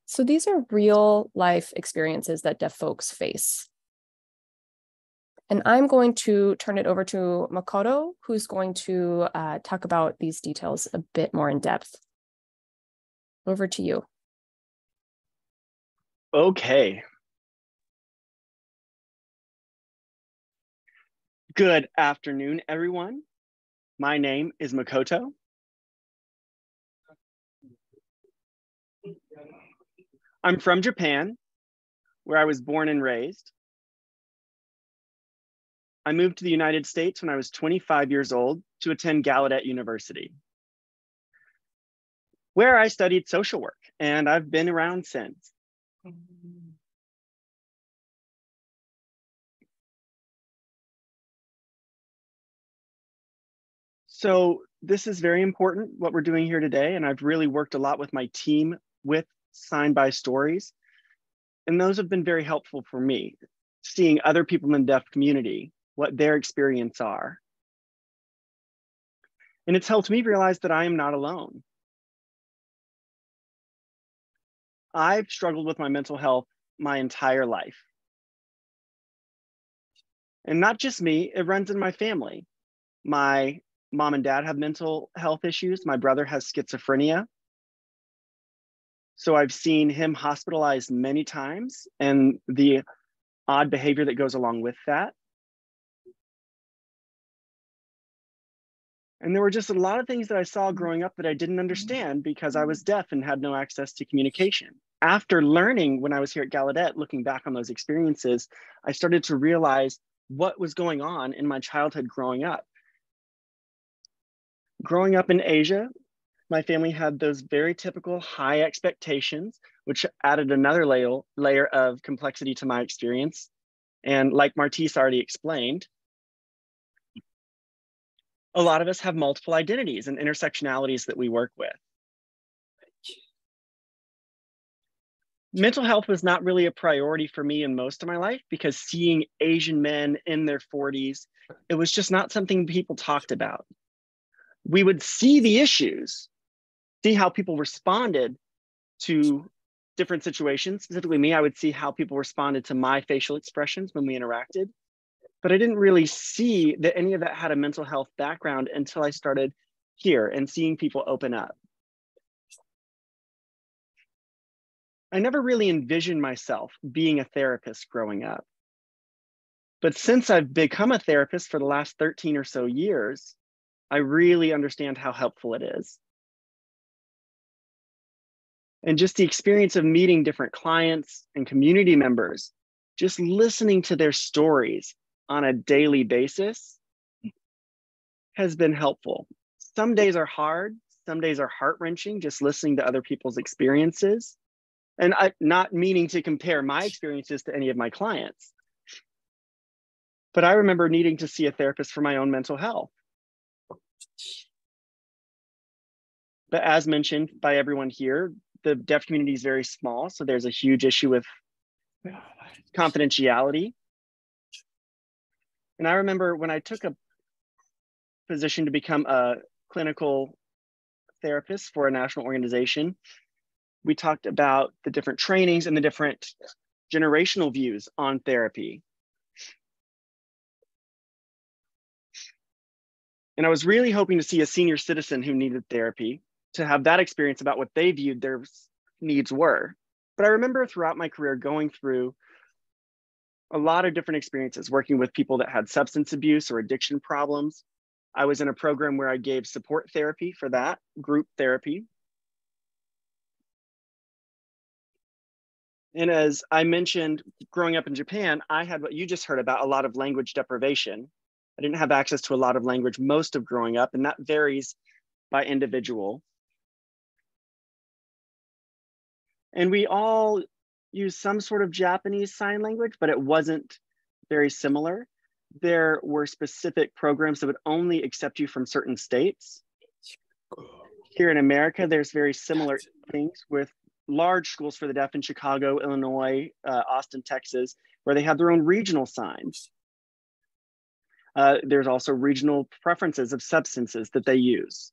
So these are real life experiences that deaf folks face. And I'm going to turn it over to Makoto, who's going to talk about these details a bit more in depth. Over to you. Okay. Good afternoon, everyone. My name is Makoto. I'm from Japan, where I was born and raised. I moved to the United States when I was 25 years old to attend Gallaudet University, where I studied social work, and I've been around since. So this is very important, what we're doing here today, and I've really worked a lot with my team with Sign by Stories, and those have been very helpful for me, seeing other people in the deaf community, what their experience are. And it's helped me realize that I am not alone. I've struggled with my mental health my entire life. And not just me, it runs in my family. My mom and dad have mental health issues. My brother has schizophrenia. So I've seen him hospitalized many times and the odd behavior that goes along with that. And there were just a lot of things that I saw growing up that I didn't understand because I was deaf and had no access to communication. After learning when I was here at Gallaudet, looking back on those experiences, I started to realize what was going on in my childhood growing up. Growing up in Asia, my family had those very typical high expectations, which added another layer of complexity to my experience. And like Martise already explained, a lot of us have multiple identities and intersectionalities that we work with. Mental health was not really a priority for me in most of my life because seeing Asian men in their 40s, it was just not something people talked about. We would see the issues, see how people responded to different situations. Specifically me, I would see how people responded to my facial expressions when we interacted. But I didn't really see that any of that had a mental health background until I started here and seeing people open up. I never really envisioned myself being a therapist growing up. But since I've become a therapist for the last 13 or so years, I really understand how helpful it is. And just the experience of meeting different clients and community members, just listening to their stories on a daily basis has been helpful. Some days are hard, some days are heart-wrenching, just listening to other people's experiences. And I'm not meaning to compare my experiences to any of my clients. But I remember needing to see a therapist for my own mental health. But as mentioned by everyone here, the deaf community is very small, so there's a huge issue with confidentiality. And I remember when I took a position to become a clinical therapist for a national organization, we talked about the different trainings and the different generational views on therapy. And I was really hoping to see a senior citizen who needed therapy to have that experience about what they viewed their needs were. But I remember throughout my career going through a lot of different experiences, working with people that had substance abuse or addiction problems. I was in a program where I gave support therapy for that, group therapy. And as I mentioned, growing up in Japan, I had what you just heard about, a lot of language deprivation. I didn't have access to a lot of language most of growing up, and that varies by individual. And we all use some sort of Japanese sign language, but it wasn't very similar. There were specific programs that would only accept you from certain states. Here in America, there's very similar things with large schools for the deaf in Chicago, Illinois, Austin, Texas, where they have their own regional signs. There's also regional preferences of substances that they use.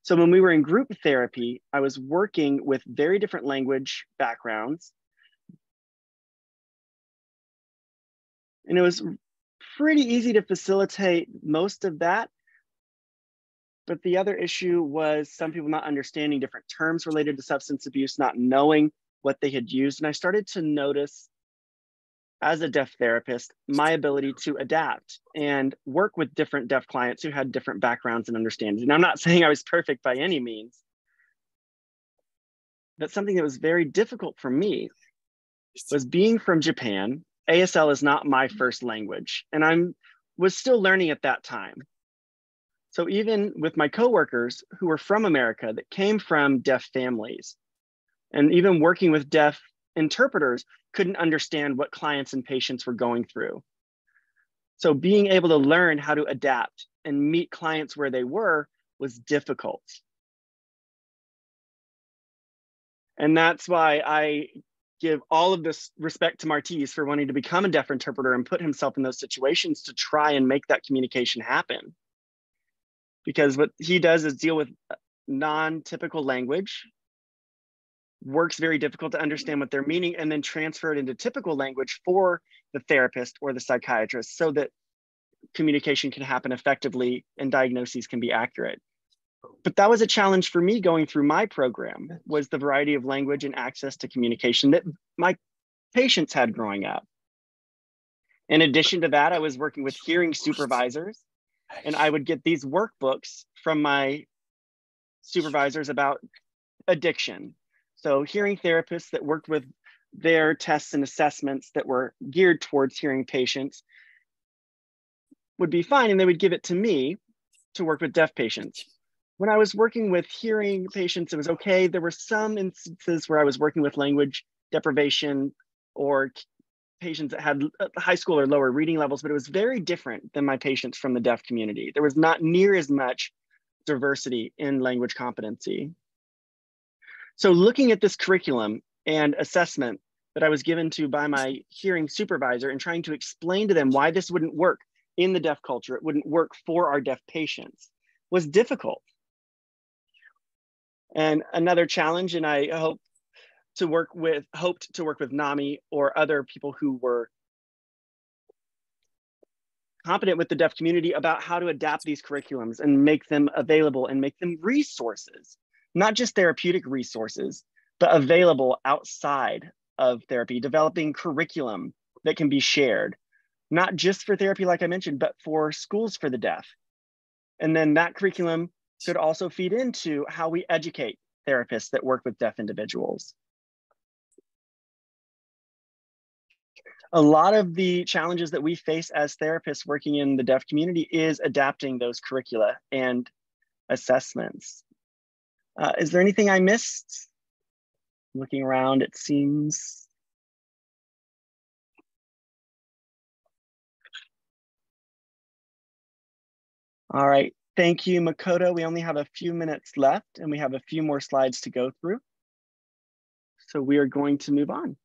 So when we were in group therapy, I was working with very different language backgrounds. And it was pretty easy to facilitate most of that. But the other issue was some people not understanding different terms related to substance abuse, not knowing what they had used. And I started to notice, as a deaf therapist, my ability to adapt and work with different deaf clients who had different backgrounds and understandings. And I'm not saying I was perfect by any means, but something that was very difficult for me was being from Japan. ASL is not my first language, and I was still learning at that time. So even with my coworkers who were from America that came from deaf families, and even working with deaf interpreters, couldn't understand what clients and patients were going through. So being able to learn how to adapt and meet clients where they were was difficult. And that's why I give all of this respect to Martise for wanting to become a deaf interpreter and put himself in those situations to try and make that communication happen. Because what he does is deal with non-typical language, works very difficult to understand what they're meaning, and then transfer it into typical language for the therapist or the psychiatrist so that communication can happen effectively and diagnoses can be accurate. But that was a challenge for me going through my program, was the variety of language and access to communication that my patients had growing up. In addition to that, I was working with hearing supervisors, and I would get these workbooks from my supervisors about addiction. So hearing therapists that worked with their tests and assessments that were geared towards hearing patients would be fine, and they would give it to me to work with deaf patients. When I was working with hearing patients, it was okay. There were some instances where I was working with language deprivation or patients that had high school or lower reading levels, but it was very different than my patients from the deaf community. There was not near as much diversity in language competency. So looking at this curriculum and assessment that I was given to by my hearing supervisor and trying to explain to them why this wouldn't work in the deaf culture, it wouldn't work for our deaf patients, was difficult. And another challenge, and I hoped to work with NAMI or other people who were competent with the deaf community about how to adapt these curriculums and make them available and make them resources, not just therapeutic resources, but available outside of therapy, developing curriculum that can be shared, not just for therapy, like I mentioned, but for schools for the deaf. And then that curriculum could also feed into how we educate therapists that work with deaf individuals. A lot of the challenges that we face as therapists working in the deaf community is adapting those curricula and assessments. Is there anything I missed? Looking around, it seems. All right, thank you, Makoto. We only have a few minutes left and we have a few more slides to go through. So we are going to move on.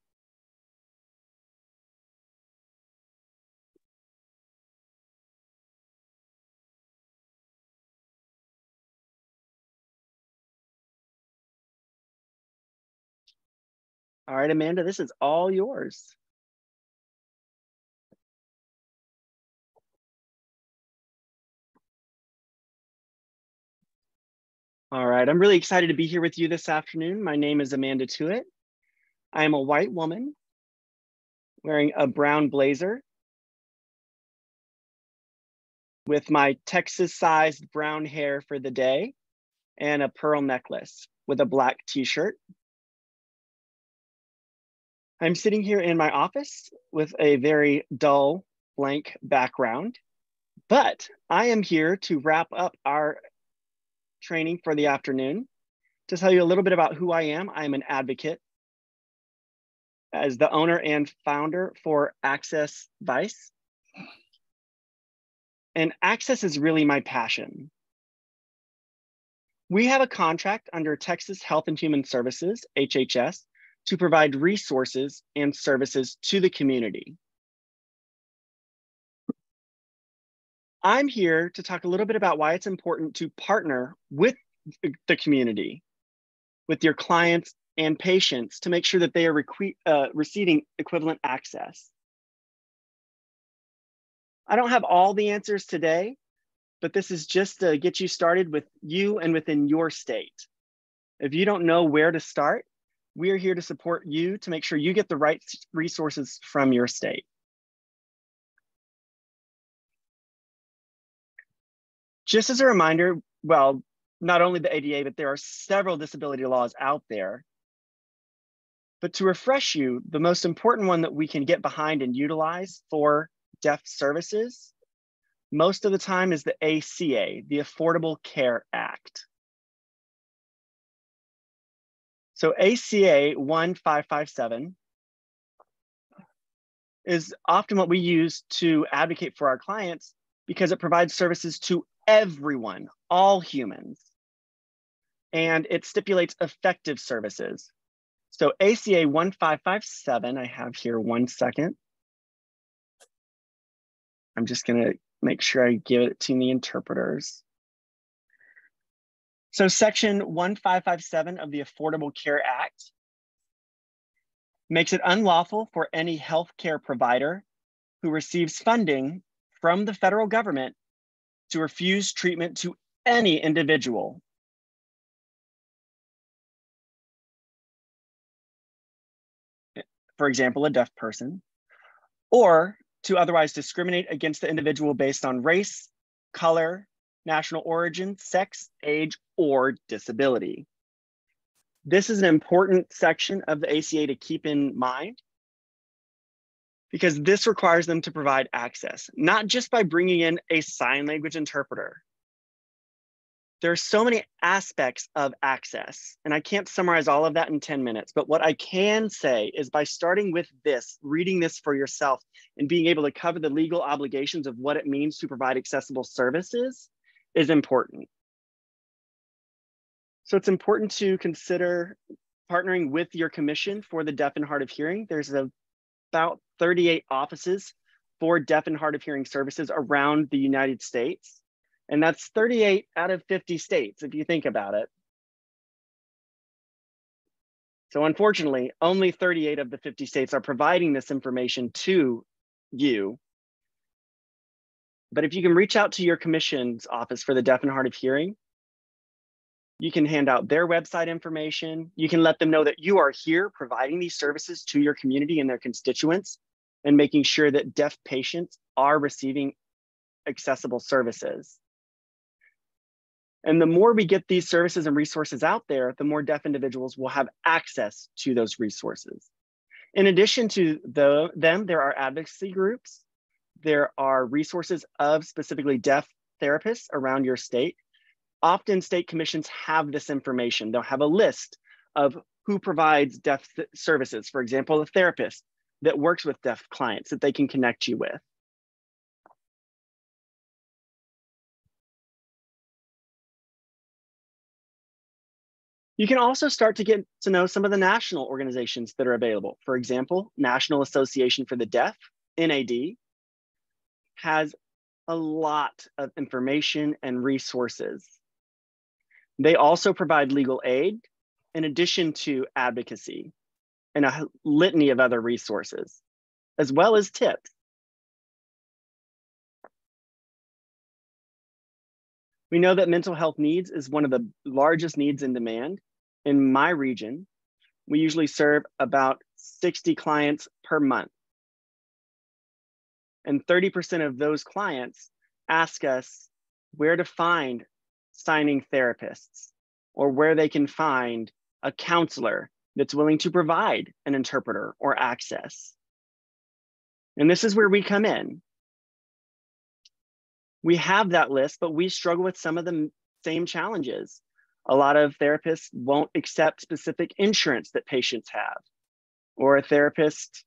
All right, Amanda, this is all yours. All right, I'm really excited to be here with you this afternoon. My name is Amanda Tuitt. I am a white woman wearing a brown blazer with my Texas-sized brown hair for the day and a pearl necklace with a black t-shirt. I'm sitting here in my office with a very dull, blank background, but I am here to wrap up our training for the afternoon to tell you a little bit about who I am. I am an advocate as the owner and founder for Access Vice. And access is really my passion. We have a contract under Texas Health and Human Services, HHS, to provide resources and services to the community. I'm here to talk a little bit about why it's important to partner with the community, with your clients and patients to make sure that they are receiving equivalent access. I don't have all the answers today, but this is just to get you started with you and within your state. If you don't know where to start, we are here to support you to make sure you get the right resources from your state. Just as a reminder, well, not only the ADA, but there are several disability laws out there. But to refresh you, the most important one that we can get behind and utilize for deaf services, most of the time is the ACA, the Affordable Care Act. So ACA 1557 is often what we use to advocate for our clients because it provides services to everyone, all humans. And it stipulates effective services. So ACA 1557, I have here 1 second. I'm just gonna make sure I give it to the interpreters. So section 1557 of the Affordable Care Act makes it unlawful for any healthcare provider who receives funding from the federal government to refuse treatment to any individual for example, a deaf person, or to otherwise discriminate against the individual based on race, color, national origin, sex, age, or disability. This is an important section of the ACA to keep in mind because this requires them to provide access, not just by bringing in a sign language interpreter. There are so many aspects of access, and I can't summarize all of that in 10 minutes, but what I can say is by starting with this, reading this for yourself, and being able to cover the legal obligations of what it means to provide accessible services is important. So it's important to consider partnering with your commission for the deaf and hard of hearing. There's about 38 offices for deaf and hard of hearing services around the United States. And that's 38 out of 50 states, if you think about it. So unfortunately, only 38 of the 50 states are providing this information to you. But if you can reach out to your commission's office for the deaf and hard of hearing, you can hand out their website information. You can let them know that you are here providing these services to your community and their constituents and making sure that deaf patients are receiving accessible services. And the more we get these services and resources out there, the more deaf individuals will have access to those resources. In addition to them, there are advocacy groups. There are resources of specifically deaf therapists around your state. Often state commissions have this information. They'll have a list of who provides deaf services. For example, a therapist that works with deaf clients that they can connect you with. You can also start to get to know some of the national organizations that are available. For example, National Association for the Deaf, NAD, has a lot of information and resources. They also provide legal aid in addition to advocacy and a litany of other resources, as well as tips. We know that mental health needs is one of the largest needs in demand. In my region, we usually serve about 60 clients per month. And 30% of those clients ask us where to find signing therapists or where they can find a counselor that's willing to provide an interpreter or access. And this is where we come in. We have that list, but we struggle with some of the same challenges. A lot of therapists won't accept specific insurance that patients have, or a therapist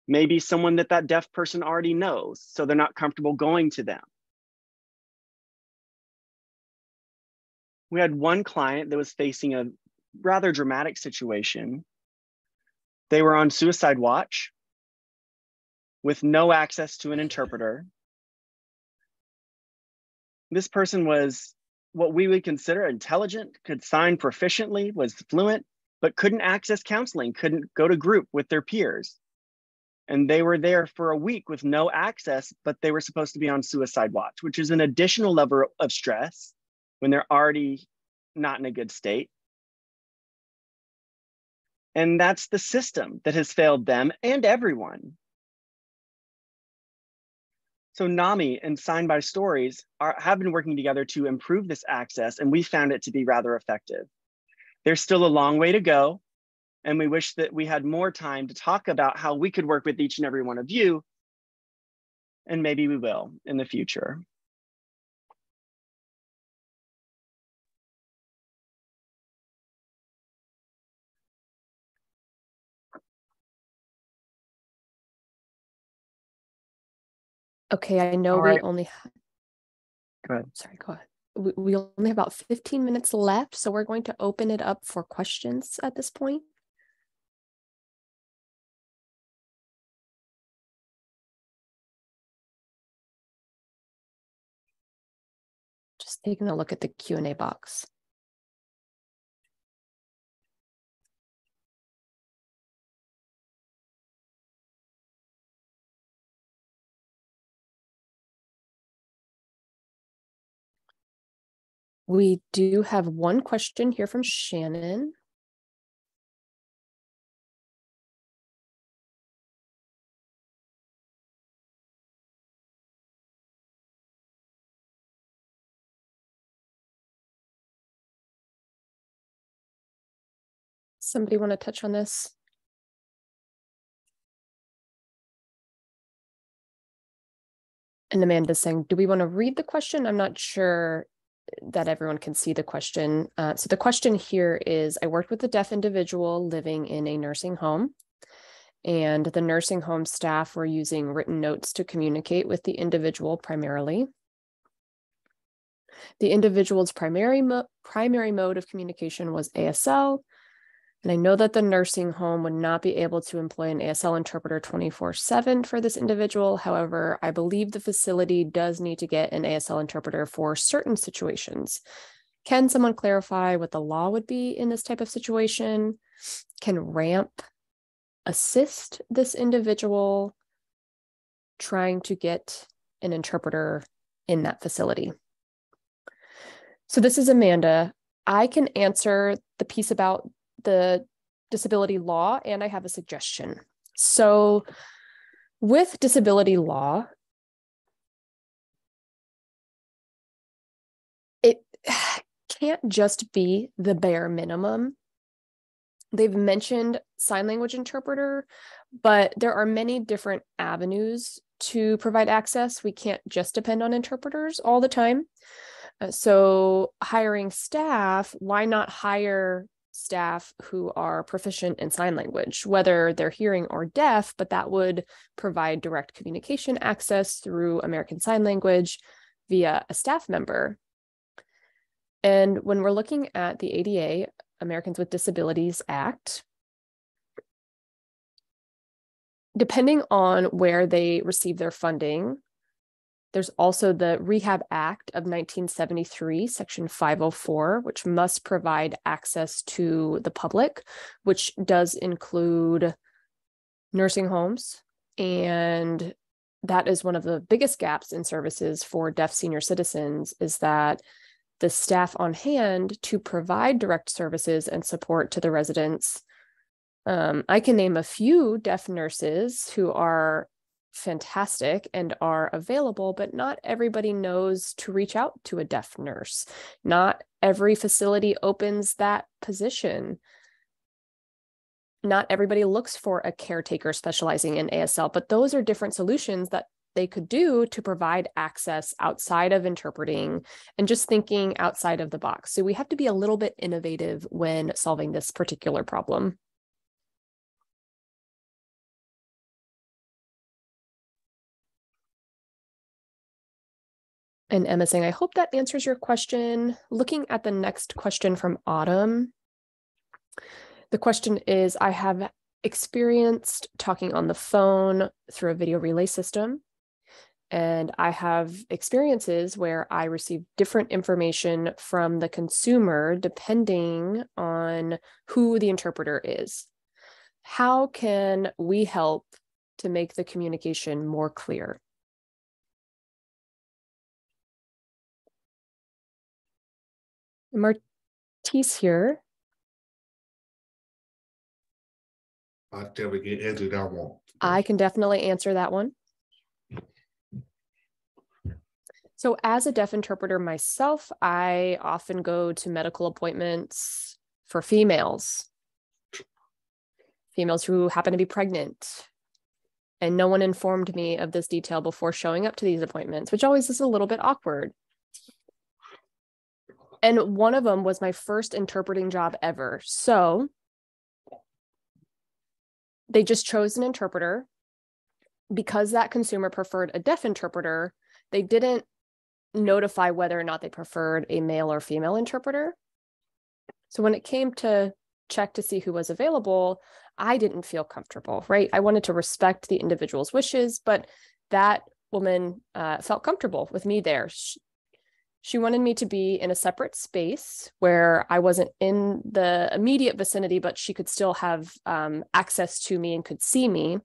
may be someone that that deaf person already knows, so they're not comfortable going to them. We had one client that was facing a rather dramatic situation. They were on suicide watch with no access to an interpreter. This person was what we would consider intelligent, could sign proficiently, was fluent, but couldn't access counseling, couldn't go to group with their peers. And they were there for a week with no access, but they were supposed to be on suicide watch, which is an additional level of stress when they're already not in a good state. And that's the system that has failed them and everyone. So NAMI and Signed by Stories have been working together to improve this access, and we found it to be rather effective. There's still a long way to go, and we wish that we had more time to talk about how we could work with each and every one of you, and maybe we will in the future. Okay, I know All we right. only Go ahead. sorry, go ahead. We only have about 15 minutes left, so we're going to open it up for questions at this point. Just taking a look at the Q&A box. We do have one question here from Shannon. Somebody want to touch on this? And Amanda's saying, do we want to read the question? I'm not sure that everyone can see the question. So the question here is, I worked with a deaf individual living in a nursing home, and the nursing home staff were using written notes to communicate with the individual primarily. The individual's primary mode of communication was ASL. And I know that the nursing home would not be able to employ an ASL interpreter 24/7 for this individual. However, I believe the facility does need to get an ASL interpreter for certain situations. Can someone clarify what the law would be in this type of situation? Can RAMP assist this individual trying to get an interpreter in that facility? So this is Amanda. I can answer the piece about the disability law, and I have a suggestion. So with disability law, it can't just be the bare minimum. They've mentioned sign language interpreter, but there are many different avenues to provide access. We can't just depend on interpreters all the time. So hiring staff, why not hire staff who are proficient in sign language, whether they're hearing or deaf, but that would provide direct communication access through American Sign Language via a staff member. And when we're looking at the ADA, Americans with Disabilities Act, depending on where they receive their funding, there's also the Rehab Act of 1973, Section 504, which must provide access to the public, which does include nursing homes. And that is one of the biggest gaps in services for deaf senior citizens, is that the staff on hand to provide direct services and support to the residents. I can name a few deaf nurses who are fantastic and are available, but not everybody knows to reach out to a deaf nurse. Not every facility opens that position. Not everybody looks for a caretaker specializing in ASL, but those are different solutions that they could do to provide access outside of interpreting and just thinking outside of the box. So we have to be a little bit innovative when solving this particular problem. And Emma saying, I hope that answers your question. Looking at the next question from Autumn. The question is, I have experienced talking on the phone through a video relay system. And I have experiences where I receive different information from the consumer depending on who the interpreter is. How can we help to make the communication more clear? Martise here. I tell we can answer that one. I can definitely answer that one. So as a deaf interpreter myself, I often go to medical appointments for females who happen to be pregnant. And no one informed me of this detail before showing up to these appointments, which always is a little bit awkward. And one of them was my first interpreting job ever. So they just chose an interpreter. Because that consumer preferred a deaf interpreter, they didn't notify whether or not they preferred a male or female interpreter. So when it came to check to see who was available, I didn't feel comfortable, right? I wanted to respect the individual's wishes, but that woman felt comfortable with me there. She wanted me to be in a separate space where I wasn't in the immediate vicinity, but she could still have access to me and could see me.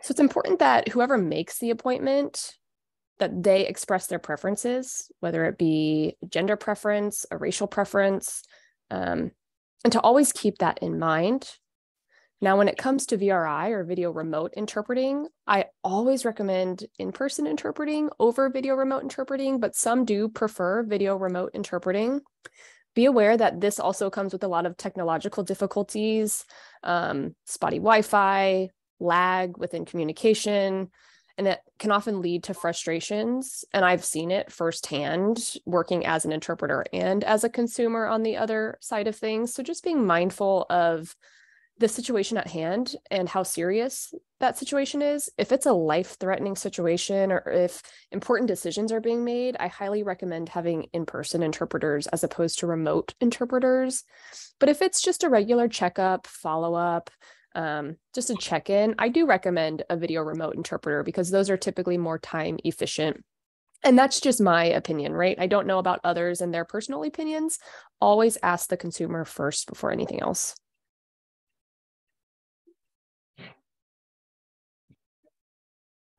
So it's important that whoever makes the appointment, that they express their preferences, whether it be gender preference, a racial preference, and to always keep that in mind. Now, when it comes to VRI or video remote interpreting, I always recommend in-person interpreting over video remote interpreting, but some do prefer video remote interpreting. Be aware that this also comes with a lot of technological difficulties, spotty Wi-Fi, lag within communication, and it can often lead to frustrations. And I've seen it firsthand working as an interpreter and as a consumer on the other side of things. So just being mindful of the situation at hand and how serious that situation is. If it's a life-threatening situation or if important decisions are being made, I highly recommend having in-person interpreters as opposed to remote interpreters. But if it's just a regular checkup, follow-up, just a check-in, I do recommend a video remote interpreter because those are typically more time efficient. And that's just my opinion, right? I don't know about others and their personal opinions. Always ask the consumer first before anything else.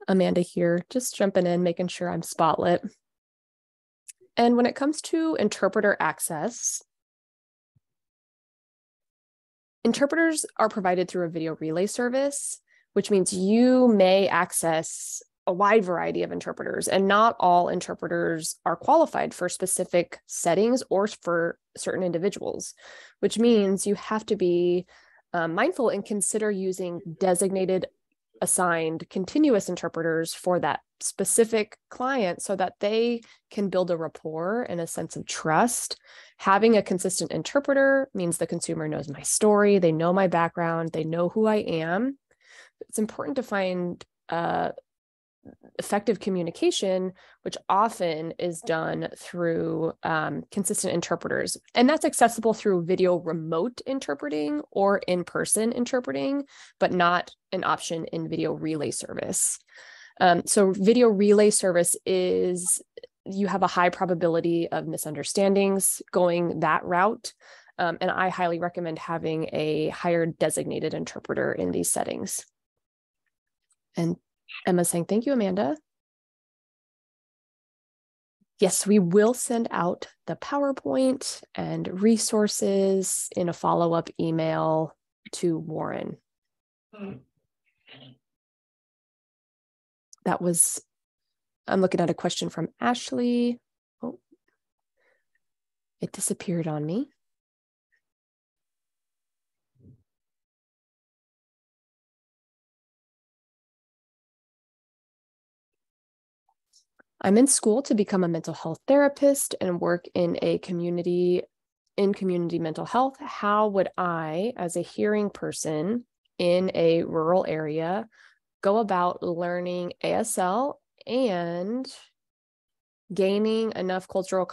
Amanda here, just jumping in, making sure I'm spotlit. And when it comes to interpreter access, interpreters are provided through a video relay service, which means you may access a wide variety of interpreters, and not all interpreters are qualified for specific settings or for certain individuals, which means you have to be mindful and consider using designated, assigned, continuous interpreters for that specific client so that they can build a rapport and a sense of trust. Having a consistent interpreter means the consumer knows my story, they know my background, they know who I am. It's important to find effective communication, which often is done through consistent interpreters. And that's accessible through video remote interpreting or in-person interpreting, but not an option in video relay service. So video relay service is, you have a high probability of misunderstandings going that route. And I highly recommend having a hired designated interpreter in these settings. And Emma's saying, thank you, Amanda. Yes, we will send out the PowerPoint and resources in a follow-up email to Warren. That was, I'm looking at a question from Ashley. Oh, it disappeared on me. I'm in school to become a mental health therapist and work in community mental health. How would I, as a hearing person in a rural area, go about learning ASL and gaining enough cultural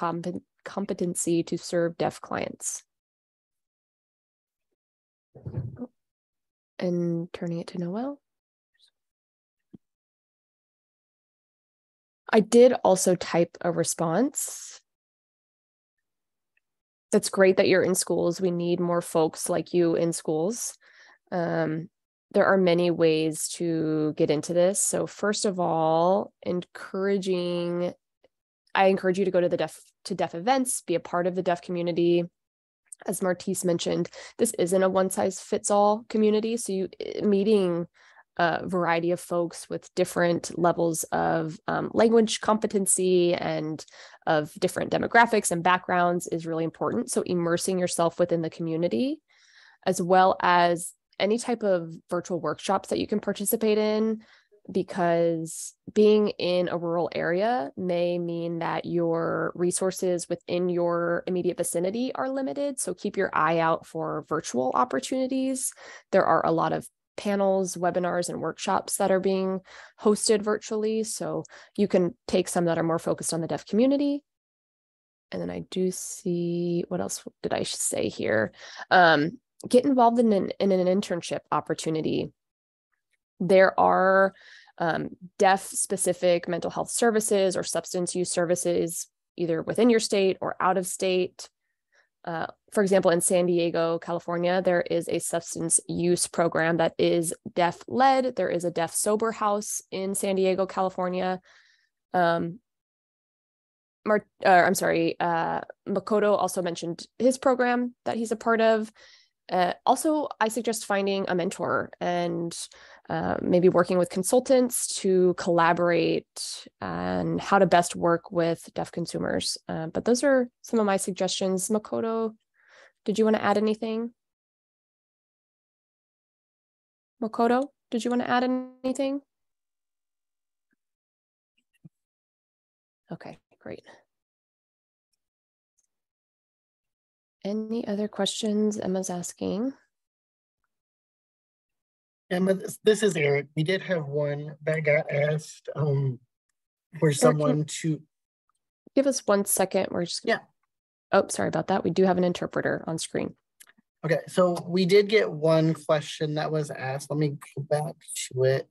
competency to serve deaf clients? And turning it to Noel. I did also type a response. That's great that you're in schools. We need more folks like you in schools. There are many ways to get into this. So first of all, I encourage you to go to the deaf events, be a part of the deaf community. As Martise mentioned, this isn't a one-size-fits-all community. So meeting a variety of folks with different levels of language competency and of different demographics and backgrounds is really important. So immersing yourself within the community, as well as any type of virtual workshops that you can participate in, because being in a rural area may mean that your resources within your immediate vicinity are limited. So keep your eye out for virtual opportunities. There are a lot of panels, webinars, and workshops that are being hosted virtually. So you can take some that are more focused on the deaf community. And then I do see, what else did I say here? Get involved in an internship opportunity. There are deaf-specific mental health services or substance use services, either within your state or out of state. For example, in San Diego, California, there is a substance use program that is deaf-led. There is a deaf sober house in San Diego, California. Makoto also mentioned his program that he's a part of. Also, I suggest finding a mentor and maybe working with consultants to collaborate on how to best work with deaf consumers. But those are some of my suggestions. Makoto, did you want to add anything? Makoto, did you want to add anything? Okay, great. Any other questions Emma's asking? Emma, this is Eric. We did have one that got asked for someone to give us 1 second. We're just Oh, sorry about that. We do have an interpreter on screen. Okay, so we did get one question that was asked. Let me go back to it.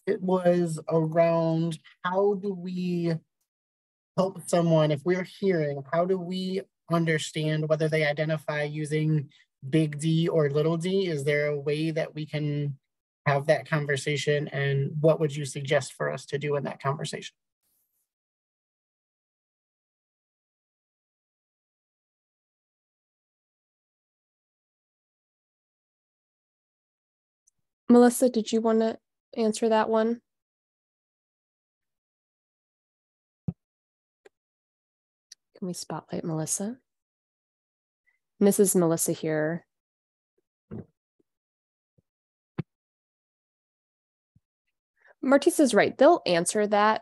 It was around how do we help someone if we're hearing, how do we understand whether they identify using big D or little d? Is there a way that we can have that conversation, and what would you suggest for us to do in that conversation? Melissa, did you want to answer that one? Can we spotlight Melissa? And this is Melissa here. Martisa is right. They'll answer that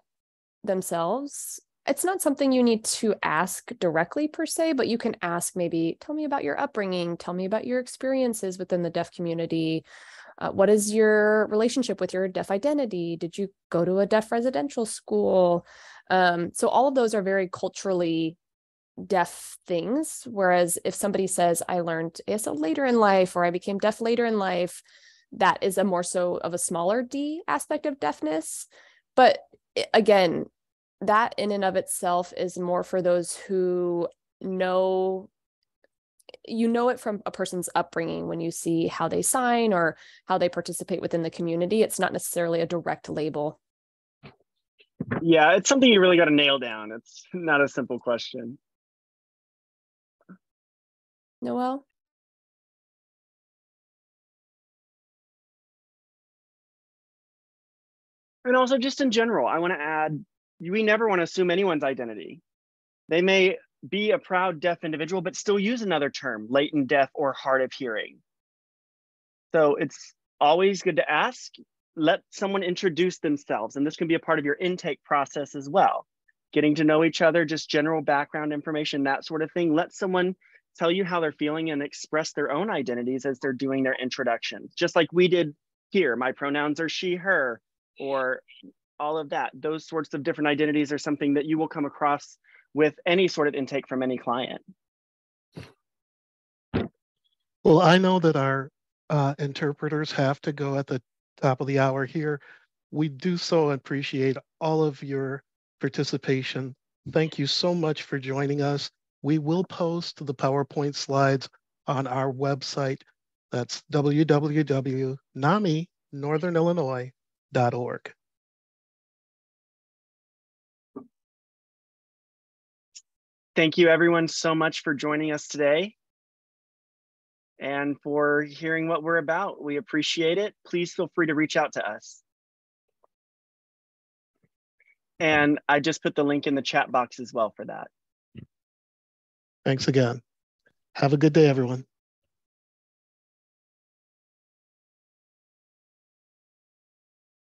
themselves. It's not something you need to ask directly per se, but you can ask maybe, tell me about your upbringing, tell me about your experiences within the deaf community. What is your relationship with your deaf identity? Did you go to a deaf residential school? So all of those are very culturally deaf things. Whereas if somebody says, I learned ASL later in life, or I became deaf later in life, that is a more so of a smaller D aspect of deafness. But again, that in and of itself is more for those who know, you know it from a person's upbringing when you see how they sign or how they participate within the community. It's not necessarily a direct label. Yeah, it's something you really got to nail down. It's not a simple question. Noel? And also just in general, I want to add, we never want to assume anyone's identity. They may be a proud deaf individual, but still use another term, latent deaf or hard of hearing. So it's always good to ask, let someone introduce themselves. And this can be a part of your intake process as well. Getting to know each other, just general background information, that sort of thing. Let someone tell you how they're feeling and express their own identities as they're doing their introduction. Just like we did here, my pronouns are she, her, or all of that. Those sorts of different identities are something that you will come across with any sort of intake from any client. Well, I know that our interpreters have to go at the top of the hour here. We do so appreciate all of your participation. Thank you so much for joining us. We will post the PowerPoint slides on our website. That's www.naminorthernillinois.org. Thank you everyone so much for joining us today and for hearing what we're about. We appreciate it. Please feel free to reach out to us. And I just put the link in the chat box as well for that. Thanks again. Have a good day, everyone.